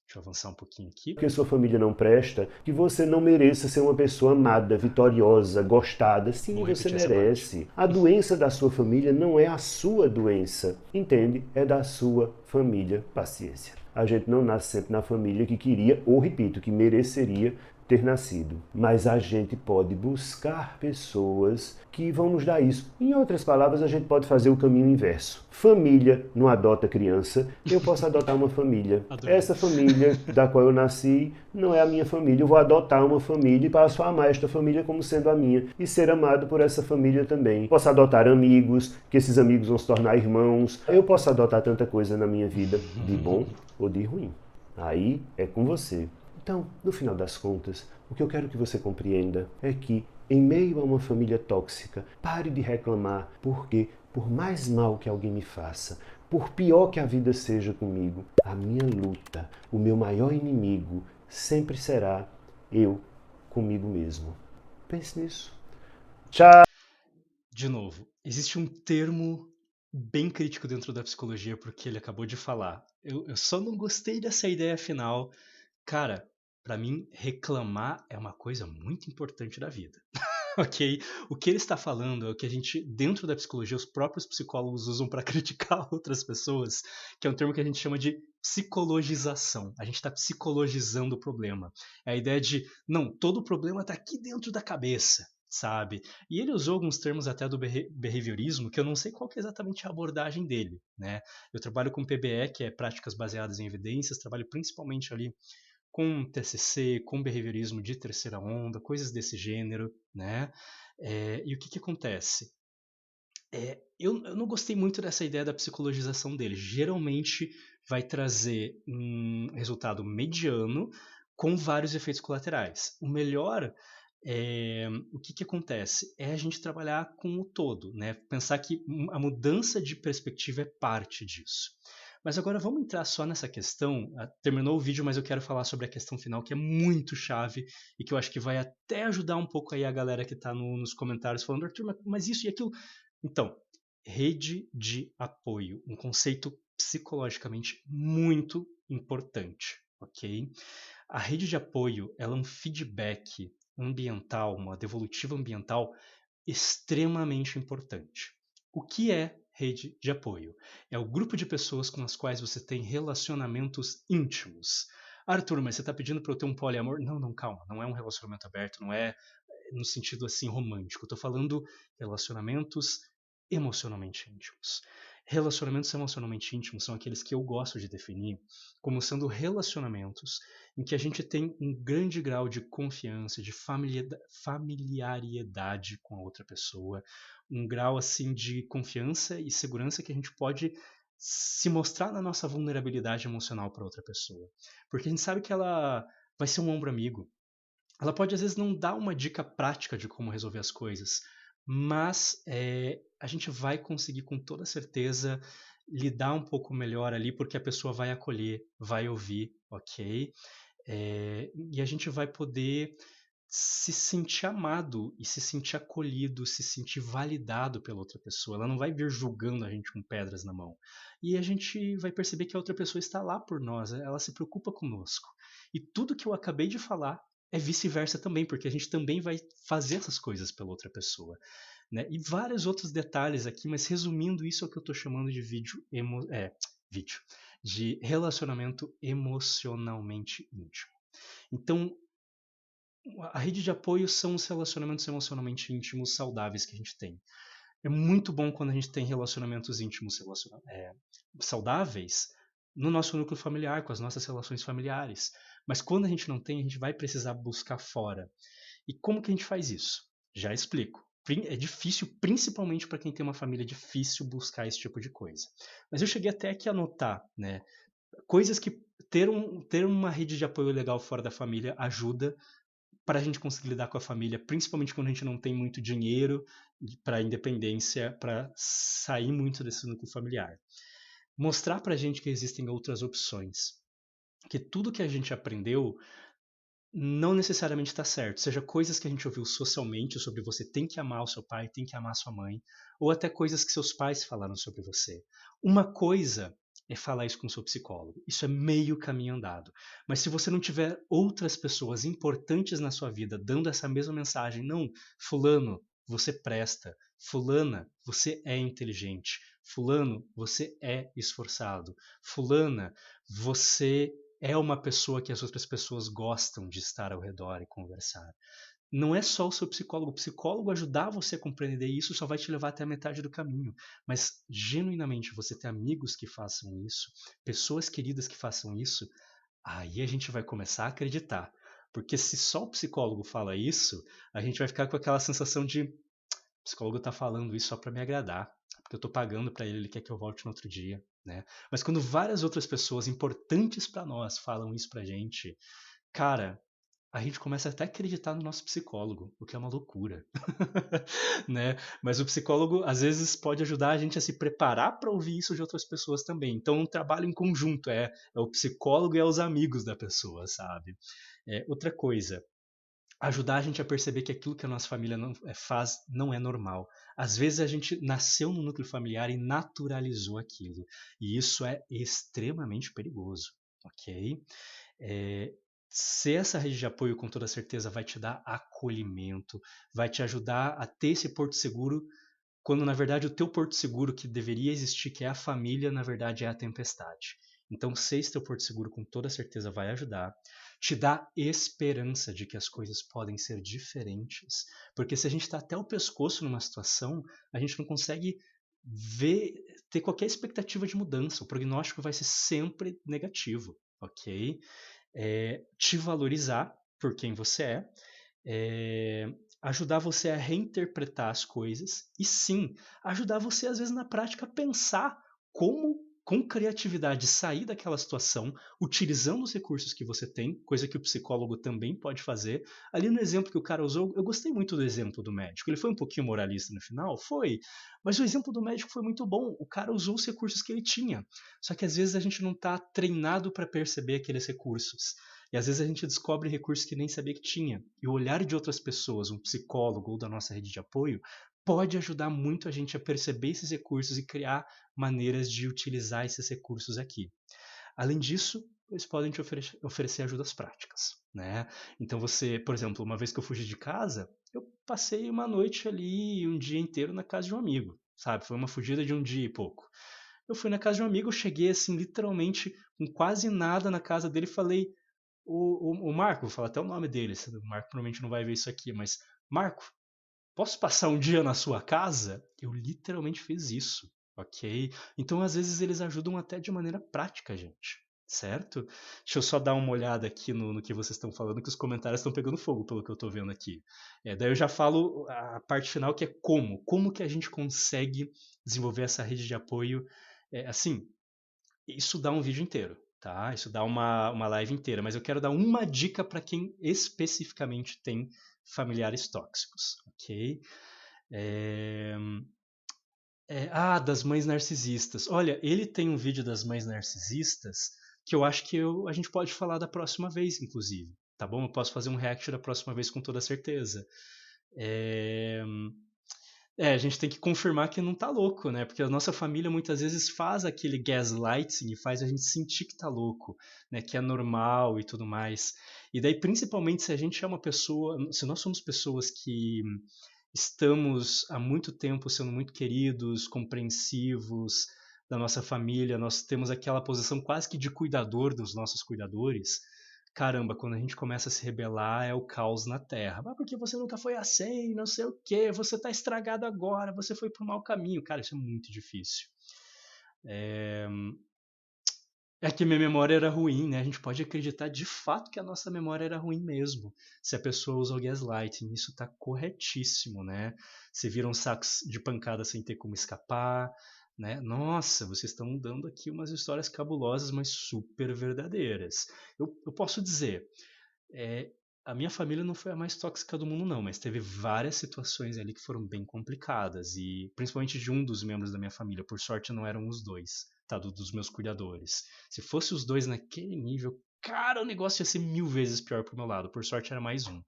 Deixa eu avançar um pouquinho aqui. porque sua família não presta, que você não mereça ser uma pessoa amada, vitoriosa, gostada. Sim, Vou você repetir essa parte. merece. A doença da sua família não é a sua doença, entende? É da sua família. Paciência. A gente não nasce sempre na família que queria, ou repito, que mereceria ter nascido. Mas a gente pode buscar pessoas que vão nos dar isso. Em outras palavras, a gente pode fazer o caminho inverso. Família não adota criança, eu posso adotar uma família. Adorei. Essa família da qual eu nasci não é a minha família. Eu vou adotar uma família e passo a amar esta família como sendo a minha e ser amado por essa família também. Posso adotar amigos, que esses amigos vão se tornar irmãos. Eu posso adotar tanta coisa na minha vida, de bom ou de ruim. Aí é com você. Então, no final das contas, o que eu quero que você compreenda é que, em meio a uma família tóxica, pare de reclamar, porque, por mais mal que alguém me faça, por pior que a vida seja comigo, a minha luta, o meu maior inimigo, sempre será eu comigo mesmo. Pense nisso. Tchau! De novo, existe um termo bem crítico dentro da psicologia porque ele acabou de falar. Eu só não gostei dessa ideia final. Cara, pra mim, reclamar é uma coisa muito importante da vida. Ok? O que ele está falando é o que a gente, dentro da psicologia, os próprios psicólogos usam para criticar outras pessoas, que é um termo que a gente chama de psicologização. A gente está psicologizando o problema. É a ideia de, não, todo problema está aqui dentro da cabeça, sabe? E ele usou alguns termos até do behaviorismo, que eu não sei qual que é exatamente a abordagem dele, né? Eu trabalho com PBE, que é práticas baseadas em evidências, trabalho principalmente ali com TCC, com behaviorismo de terceira onda, coisas desse gênero, né? E o que acontece? Eu não gostei muito dessa ideia da psicologização dele. Geralmente vai trazer um resultado mediano com vários efeitos colaterais. O melhor o que acontece? É a gente trabalhar com o todo, né? Pensar que a mudança de perspectiva é parte disso. Mas agora vamos entrar só nessa questão. Terminou o vídeo, mas eu quero falar sobre a questão final, que é muito chave e que eu acho que vai até ajudar um pouco aí a galera que está nos comentários falando, Arthur, mas isso e aquilo. Então, rede de apoio, um conceito psicologicamente muito importante, ok? A rede de apoio ela é um feedback ambiental, uma devolutiva ambiental extremamente importante. O que é rede de apoio. É o grupo de pessoas com as quais você tem relacionamentos íntimos. Arthur, mas você está pedindo para eu ter um poliamor? Não, não, calma. Não é um relacionamento aberto, não é no sentido assim romântico. Estou falando relacionamentos emocionalmente íntimos. Relacionamentos emocionalmente íntimos são aqueles que eu gosto de definir como sendo relacionamentos em que a gente tem um grande grau de confiança, de familiaridade com a outra pessoa, um grau assim de confiança e segurança que a gente pode se mostrar na nossa vulnerabilidade emocional para outra pessoa. Porque a gente sabe que ela vai ser um ombro amigo, ela pode às vezes não dar uma dica prática de como resolver as coisas, mas a gente vai conseguir com toda certeza lidar um pouco melhor ali, porque a pessoa vai acolher, vai ouvir, ok? E a gente vai poder se sentir amado e se sentir acolhido, se sentir validado pela outra pessoa. Ela não vai vir julgando a gente com pedras na mão. E a gente vai perceber que a outra pessoa está lá por nós, ela se preocupa conosco. E tudo que eu acabei de falar é vice-versa também, porque a gente também vai fazer essas coisas pela outra pessoa. Né? E vários outros detalhes aqui, mas resumindo, isso é o que eu estou chamando de vídeo, de relacionamento emocionalmente íntimo. Então, a rede de apoio são os relacionamentos emocionalmente íntimos saudáveis que a gente tem. É muito bom quando a gente tem relacionamentos íntimos saudáveis no nosso núcleo familiar, com as nossas relações familiares. Mas quando a gente não tem, a gente vai precisar buscar fora. E como que a gente faz isso? Já explico. É difícil, principalmente para quem tem uma família, é difícil buscar esse tipo de coisa. Mas eu cheguei até aqui a anotar, né, coisas que ter uma rede de apoio legal fora da família ajuda para a gente conseguir lidar com a família, principalmente quando a gente não tem muito dinheiro para independência, para sair muito desse núcleo familiar. Mostrar para a gente que existem outras opções, que tudo que a gente aprendeu não necessariamente está certo, seja coisas que a gente ouviu socialmente sobre você tem que amar o seu pai, tem que amar a sua mãe, ou até coisas que seus pais falaram sobre você. Uma coisa é falar isso com o seu psicólogo, isso é meio caminho andado. Mas se você não tiver outras pessoas importantes na sua vida dando essa mesma mensagem, não, fulano, você presta, fulana, você é inteligente, fulano, você é esforçado, fulana, você é uma pessoa que as outras pessoas gostam de estar ao redor e conversar. Não é só o seu psicólogo. O psicólogo ajudar você a compreender isso só vai te levar até a metade do caminho. Mas, genuinamente, você ter amigos que façam isso, pessoas queridas que façam isso, aí a gente vai começar a acreditar. Porque se só o psicólogo fala isso, a gente vai ficar com aquela sensação de o psicólogo está falando isso só para me agradar, porque eu estou pagando para ele, ele quer que eu volte no outro dia. Né? Mas quando várias outras pessoas importantes para nós falam isso pra gente, cara, a gente começa até a acreditar no nosso psicólogo, o que é uma loucura. Né? Mas o psicólogo às vezes pode ajudar a gente a se preparar para ouvir isso de outras pessoas também. Então, um trabalho em conjunto é o psicólogo e é os amigos da pessoa, sabe? Outra coisa, ajudar a gente a perceber que aquilo que a nossa família não faz não é normal. Às vezes a gente nasceu no núcleo familiar e naturalizou aquilo. E isso é extremamente perigoso, ok? Ser essa rede de apoio com toda certeza vai te dar acolhimento, vai te ajudar a ter esse porto seguro, quando na verdade o teu porto seguro que deveria existir, que é a família, na verdade é a tempestade. Então, ser esse teu porto seguro com toda certeza vai ajudar, te dá esperança de que as coisas podem ser diferentes, porque se a gente está até o pescoço numa situação, a gente não consegue ter qualquer expectativa de mudança, o prognóstico vai ser sempre negativo, ok? Te valorizar por quem você ajudar você a reinterpretar as coisas e sim, ajudar você às vezes na prática a pensar como com criatividade sair daquela situação, utilizando os recursos que você tem, coisa que o psicólogo também pode fazer. Ali no exemplo que o cara usou, eu gostei muito do exemplo do médico. Ele foi um pouquinho moralista no final? Foi. Mas o exemplo do médico foi muito bom. O cara usou os recursos que ele tinha. Só que às vezes a gente não está treinado para perceber aqueles recursos. E às vezes a gente descobre recursos que nem sabia que tinha. E o olhar de outras pessoas, um psicólogo ou da nossa rede de apoio, pode ajudar muito a gente a perceber esses recursos e criar maneiras de utilizar esses recursos aqui. Além disso, eles podem te oferecer ajudas práticas. Né? Então você, por exemplo, uma vez que eu fugi de casa, eu passei uma noite ali, um dia inteiro na casa de um amigo. sabe? Foi uma fugida de um dia e pouco. Eu fui na casa de um amigo, eu cheguei assim, literalmente, com quase nada na casa dele e falei, o Marco, vou falar até o nome dele, o Marco provavelmente não vai ver isso aqui, mas Marco, posso passar um dia na sua casa? Eu literalmente fiz isso, ok? Então, às vezes, eles ajudam até de maneira prática, gente. Certo? Deixa eu só dar uma olhada aqui no que vocês estão falando, que os comentários estão pegando fogo, pelo que eu estou vendo aqui. Daí eu já falo a parte final, que é como. Como que a gente consegue desenvolver essa rede de apoio. Assim, isso dá um vídeo inteiro, tá? Isso dá uma live inteira, mas eu quero dar uma dica para quem especificamente tem familiares tóxicos, ok? É, das mães narcisistas. Olha, ele tem um vídeo das mães narcisistas que eu acho que a gente pode falar da próxima vez, inclusive. Tá bom? Eu posso fazer um react da próxima vez com toda certeza. É, a gente tem que confirmar que não tá louco, né? Porque a nossa família muitas vezes faz aquele gaslighting e faz a gente sentir que tá louco, né? Que é normal e tudo mais. E daí, principalmente, se a gente é uma pessoa, se nós somos pessoas que estamos há muito tempo sendo muito queridos, compreensivos da nossa família, nós temos aquela posição quase que de cuidador dos nossos cuidadores. Caramba, quando a gente começa a se rebelar é o caos na Terra. Ah, porque você nunca foi assim, não sei o quê, você tá estragado agora, você foi pro mau caminho. Cara, isso é muito difícil. É que minha memória era ruim, né? A gente pode acreditar de fato que a nossa memória era ruim mesmo. Se a pessoa usa o gaslighting, isso tá corretíssimo, né? Você vira um saco de pancada sem ter como escapar, né? Nossa, vocês estão dando aqui umas histórias cabulosas, mas super verdadeiras. Eu posso dizer, é, a minha família não foi a mais tóxica do mundo, não, mas teve várias situações ali que foram bem complicadas, e principalmente de um dos membros da minha família. Por sorte, não eram os dois, tá? Dos meus cuidadores. Se fosse os dois naquele nível, cara, o negócio ia ser 1000 vezes pior pro meu lado. Por sorte, era mais um.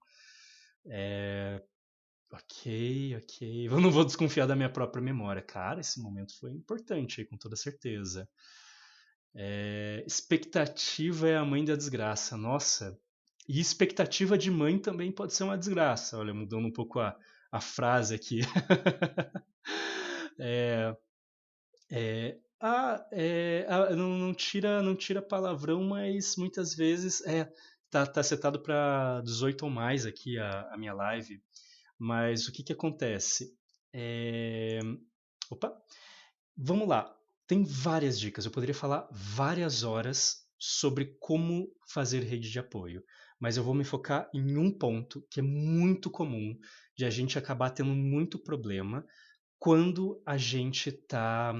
Ok. Eu não vou desconfiar da minha própria memória. Cara, esse momento foi importante aí, com toda certeza. Expectativa é a mãe da desgraça. Nossa, e expectativa de mãe também pode ser uma desgraça. Olha, mudando um pouco a frase aqui. é, não tira palavrão, mas muitas vezes tá setado para 18 ou mais aqui a minha live. Mas o que acontece? Opa, vamos lá. Tem várias dicas. Eu poderia falar várias horas sobre como fazer rede de apoio, mas eu vou me focar em um ponto que é muito comum de a gente acabar tendo muito problema quando a gente está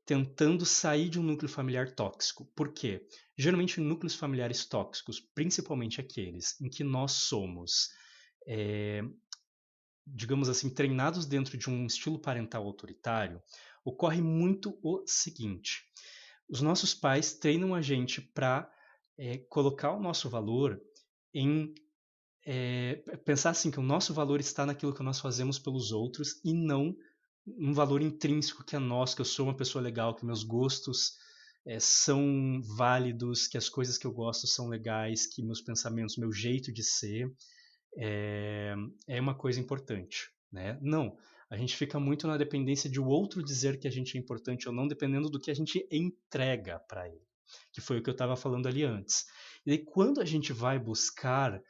tentando sair de um núcleo familiar tóxico. Por quê? Geralmente, núcleos familiares tóxicos, principalmente aqueles em que nós somos, digamos assim, treinados dentro de um estilo parental autoritário, ocorre muito o seguinte: os nossos pais treinam a gente para colocar o nosso valor em pensar assim que o nosso valor está naquilo que nós fazemos pelos outros e não um valor intrínseco que é nosso, que eu sou uma pessoa legal, que meus gostos são válidos, que as coisas que eu gosto são legais, que meus pensamentos, meu jeito de ser é uma coisa importante, né? Não, a gente fica muito na dependência de o outro dizer que a gente é importante ou não, dependendo do que a gente entrega para ele, que foi o que eu estava falando ali antes. E aí, quando a gente vai buscar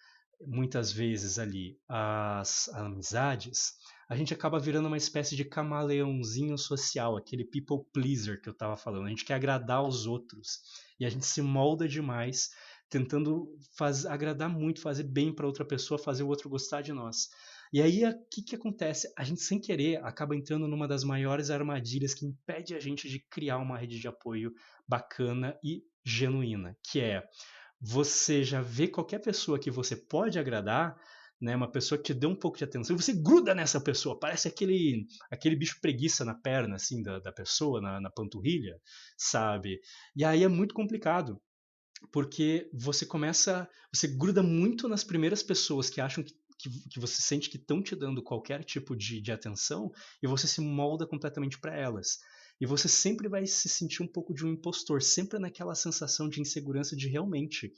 muitas vezes ali as amizades, a gente acaba virando uma espécie de camaleãozinho social, aquele people pleaser que eu estava falando. A gente quer agradar os outros e a gente se molda demais, tentando agradar muito, fazer bem para outra pessoa, fazer o outro gostar de nós. E aí, o que acontece? A gente, sem querer, acaba entrando numa das maiores armadilhas que impede a gente de criar uma rede de apoio bacana e genuína, que é você já vê qualquer pessoa que você pode agradar, né, uma pessoa que te dê um pouco de atenção, e você gruda nessa pessoa, parece aquele bicho preguiça na perna, assim, da pessoa, na panturrilha, sabe? E aí é muito complicado, porque você gruda muito nas primeiras pessoas que acham que você sente que estão te dando qualquer tipo de atenção, e você se molda completamente para elas. E você sempre vai se sentir um pouco de um impostor, sempre naquela sensação de insegurança de realmente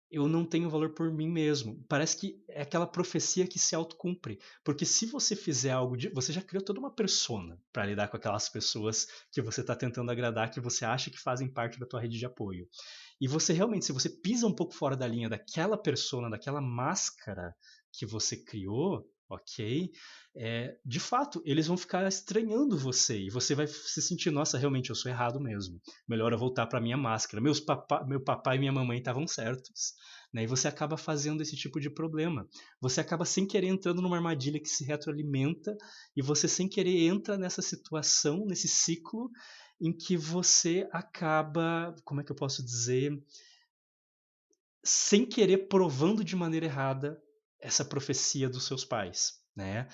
eu não tenho valor por mim mesmo. Parece que é aquela profecia que se autocumpre. Porque se você fizer algo você já criou toda uma persona para lidar com aquelas pessoas que você está tentando agradar, que você acha que fazem parte da tua rede de apoio. E você realmente, se você pisa um pouco fora da linha daquela persona, daquela máscara que você criou, ok? De fato, eles vão ficar estranhando você e você vai se sentir, nossa, realmente eu sou errado mesmo. Melhor eu voltar para minha máscara. Meu papai e minha mamãe estavam certos. Né? E você acaba fazendo esse tipo de problema. Você acaba sem querer entrando numa armadilha que se retroalimenta e você sem querer entra nessa situação, nesse ciclo em que você acaba, como é que eu posso dizer, sem querer provando de maneira errada essa profecia dos seus pais, né?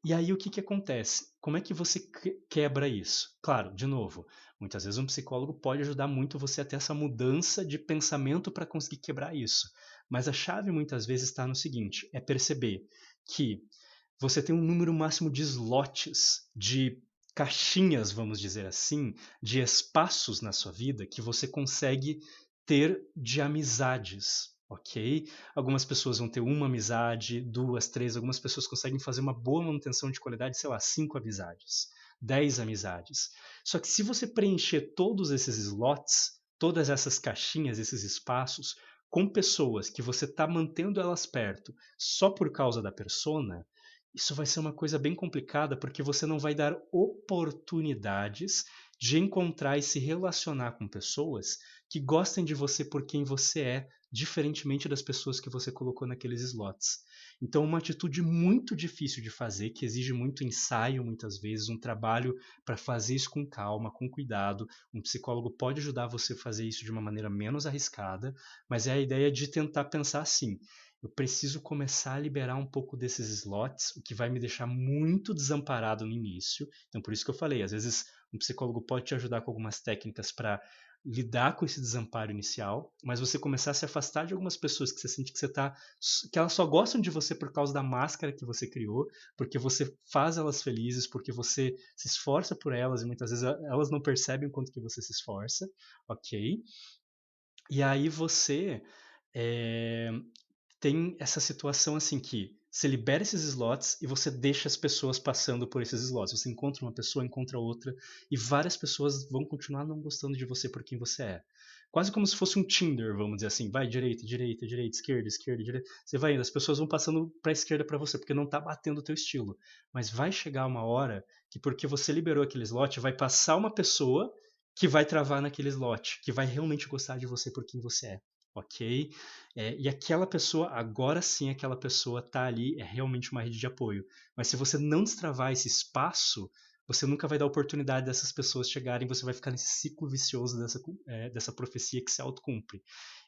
E aí o que que acontece? Como é que você quebra isso? Claro, de novo, muitas vezes um psicólogo pode ajudar muito você a ter essa mudança de pensamento para conseguir quebrar isso. Mas a chave muitas vezes está no seguinte, é perceber que você tem um número máximo de slots, de caixinhas, vamos dizer assim, de espaços na sua vida que você consegue ter de amizades, ok? Algumas pessoas vão ter uma amizade, duas, três, algumas pessoas conseguem fazer uma boa manutenção de qualidade, sei lá, 5 amizades, 10 amizades. Só que se você preencher todos esses slots, todas essas caixinhas, esses espaços, com pessoas que você está mantendo elas perto só por causa da persona, isso vai ser uma coisa bem complicada porque você não vai dar oportunidades de encontrar e se relacionar com pessoas que gostem de você por quem você é, diferentemente das pessoas que você colocou naqueles slots. Então, uma atitude muito difícil de fazer, que exige muito ensaio, muitas vezes, um trabalho para fazer isso com calma, com cuidado. Um psicólogo pode ajudar você a fazer isso de uma maneira menos arriscada, mas é a ideia de tentar pensar assim: eu preciso começar a liberar um pouco desses slots, o que vai me deixar muito desamparado no início. Então, por isso que eu falei, às vezes um psicólogo pode te ajudar com algumas técnicas para lidar com esse desamparo inicial, mas você começar a se afastar de algumas pessoas que você sente que que elas só gostam de você por causa da máscara que você criou, porque você faz elas felizes, porque você se esforça por elas e muitas vezes elas não percebem o quanto que você se esforça, ok? E aí você é, tem essa situação assim que você libera esses slots e você deixa as pessoas passando por esses slots. Você encontra uma pessoa, encontra outra, e várias pessoas vão continuar não gostando de você por quem você é. Quase como se fosse um Tinder, vamos dizer assim. Vai direita, direita, direita, esquerda, esquerda, direita. Você vai indo, as pessoas vão passando para a esquerda para você, porque não tá batendo o teu estilo. Mas vai chegar uma hora que porque você liberou aquele slot, vai passar uma pessoa que vai travar naquele slot, que vai realmente gostar de você por quem você é. Ok? E aquela pessoa, agora sim, aquela pessoa tá ali, é realmente uma rede de apoio. Mas se você não destravar esse espaço, você nunca vai dar oportunidade dessas pessoas chegarem, você vai ficar nesse ciclo vicioso dessa profecia que se autocumpre.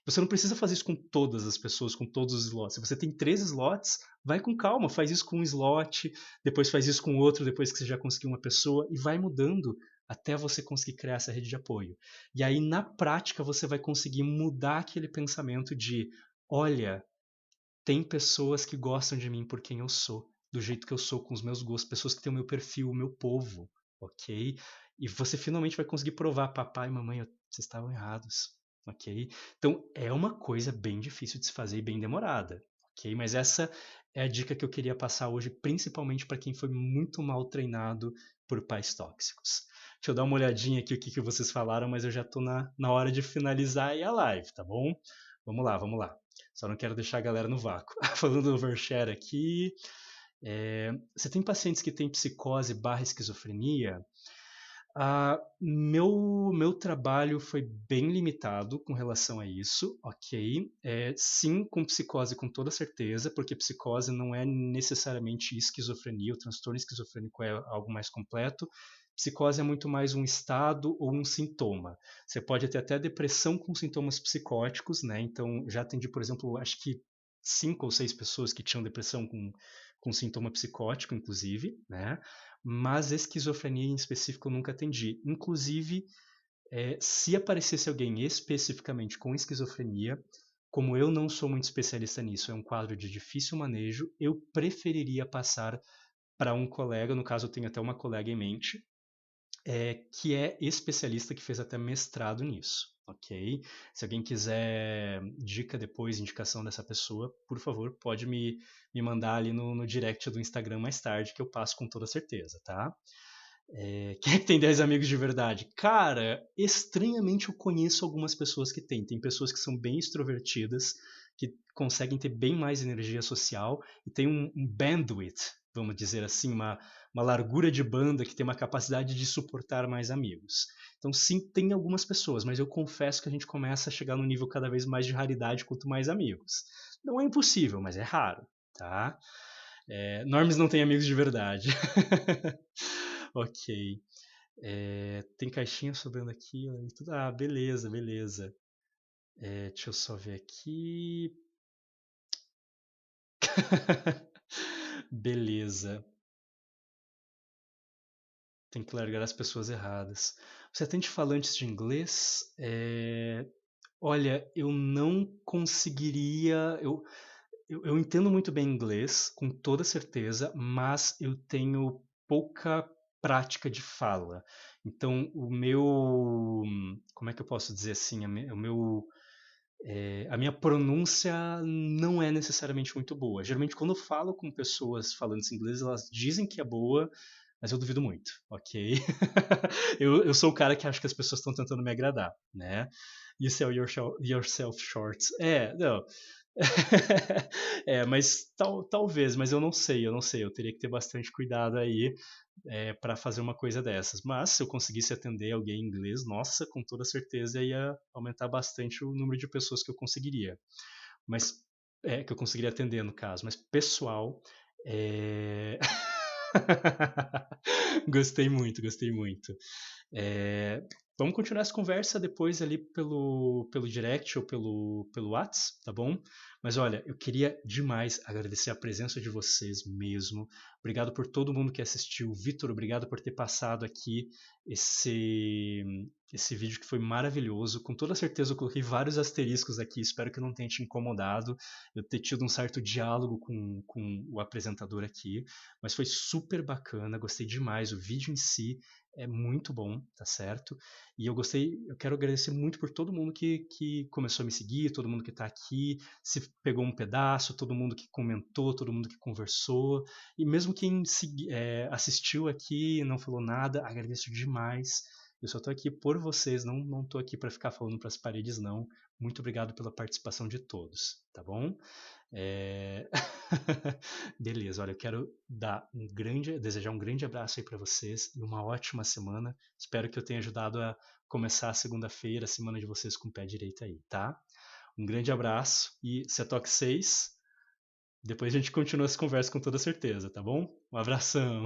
Você não precisa fazer isso com todas as pessoas, com todos os slots. Se você tem 3 slots, vai com calma, faz isso com um slot, depois faz isso com outro, depois que você já conseguiu uma pessoa, e vai mudando até você conseguir criar essa rede de apoio. E aí, na prática, você vai conseguir mudar aquele pensamento de: olha, tem pessoas que gostam de mim por quem eu sou, do jeito que eu sou, com os meus gostos, pessoas que têm o meu perfil, o meu povo, ok? E você finalmente vai conseguir provar, papai e mamãe, vocês estavam errados, ok? Então, é uma coisa bem difícil de se fazer e bem demorada, ok? Mas essa é a dica que eu queria passar hoje, principalmente para quem foi muito mal treinado por pais tóxicos. Deixa eu dar uma olhadinha aqui o que vocês falaram, mas eu já estou na hora de finalizar aí a live, tá bom? Vamos lá, vamos lá. Só não quero deixar a galera no vácuo. Falando do overshare aqui, você tem pacientes que têm psicose barra esquizofrenia? Meu trabalho foi bem limitado com relação a isso, ok? Sim, com psicose com toda certeza, porque psicose não é necessariamente esquizofrenia, o transtorno esquizofrênico é algo mais completo. Psicose é muito mais um estado ou um sintoma. Você pode ter até depressão com sintomas psicóticos, né? Então, já atendi, por exemplo, acho que 5 ou 6 pessoas que tinham depressão com sintoma psicótico, inclusive, né? Mas esquizofrenia em específico eu nunca atendi. Inclusive, se aparecesse alguém especificamente com esquizofrenia, como eu não sou muito especialista nisso, é um quadro de difícil manejo, eu preferiria passar para um colega, no caso eu tenho até uma colega em mente, que é especialista, que fez até mestrado nisso, ok? Se alguém quiser dica depois, indicação dessa pessoa, por favor, pode me mandar ali no direct do Instagram mais tarde, que eu passo com toda certeza, tá? Quem é que tem 10 amigos de verdade? Cara, estranhamente eu conheço algumas pessoas que têm. Tem pessoas que são bem extrovertidas, que conseguem ter bem mais energia social e tem um bandwidth, vamos dizer assim, uma largura de banda que tem uma capacidade de suportar mais amigos. Então, sim, tem algumas pessoas, mas eu confesso que a gente começa a chegar num nível cada vez mais de raridade quanto mais amigos. Não é impossível, mas é raro, tá? Normes não tem amigos de verdade. Ok. Tem caixinha sobrando aqui. Ah, beleza, beleza. Deixa eu só ver aqui. Beleza. Tem que largar as pessoas erradas. Você atende falantes de inglês? Olha, eu não conseguiria. Eu entendo muito bem inglês, com toda certeza, mas eu tenho pouca prática de fala. Então, o meu. Como é que eu posso dizer assim? A minha pronúncia não é necessariamente muito boa. Geralmente, quando eu falo com pessoas falantes inglês, elas dizem que é boa, mas eu duvido muito, ok? Eu sou o cara que acha que as pessoas estão tentando me agradar, né? You sell yourself short. Não. Mas talvez, mas eu não sei. Eu teria que ter bastante cuidado aí para fazer uma coisa dessas. Mas se eu conseguisse atender alguém em inglês, nossa, com toda certeza ia aumentar bastante o número de pessoas que eu conseguiria. Mas que eu conseguiria atender no caso. Mas pessoal, é... gostei muito, gostei muito. É, Vamos continuar essa conversa depois ali pelo direct ou pelo Whats, tá bom? Mas olha, eu queria demais agradecer a presença de vocês mesmo. Obrigado por todo mundo que assistiu. Vitor, obrigado por ter passado aqui esse, esse vídeo que foi maravilhoso. Com toda certeza eu coloquei vários asteriscos aqui, espero que não tenha te incomodado eu ter tido um certo diálogo com o apresentador aqui, mas foi super bacana, gostei demais. O vídeo em si é muito bom, tá certo? E eu quero agradecer muito por todo mundo que começou a me seguir, todo mundo que tá aqui, se pegou um pedaço, todo mundo que comentou, todo mundo que conversou, e mesmo quem assistiu aqui e não falou nada, agradeço demais. Eu só tô aqui por vocês, não tô aqui para ficar falando para as paredes, não. Muito obrigado pela participação de todos, tá bom? É... Beleza, olha, eu quero desejar um grande abraço aí para vocês e uma ótima semana. Espero que eu tenha ajudado a começar a segunda-feira, a semana de vocês com o pé direito aí, tá? Um grande abraço e Setox 6. Depois a gente continua essa conversa com toda certeza, tá bom? Um abração.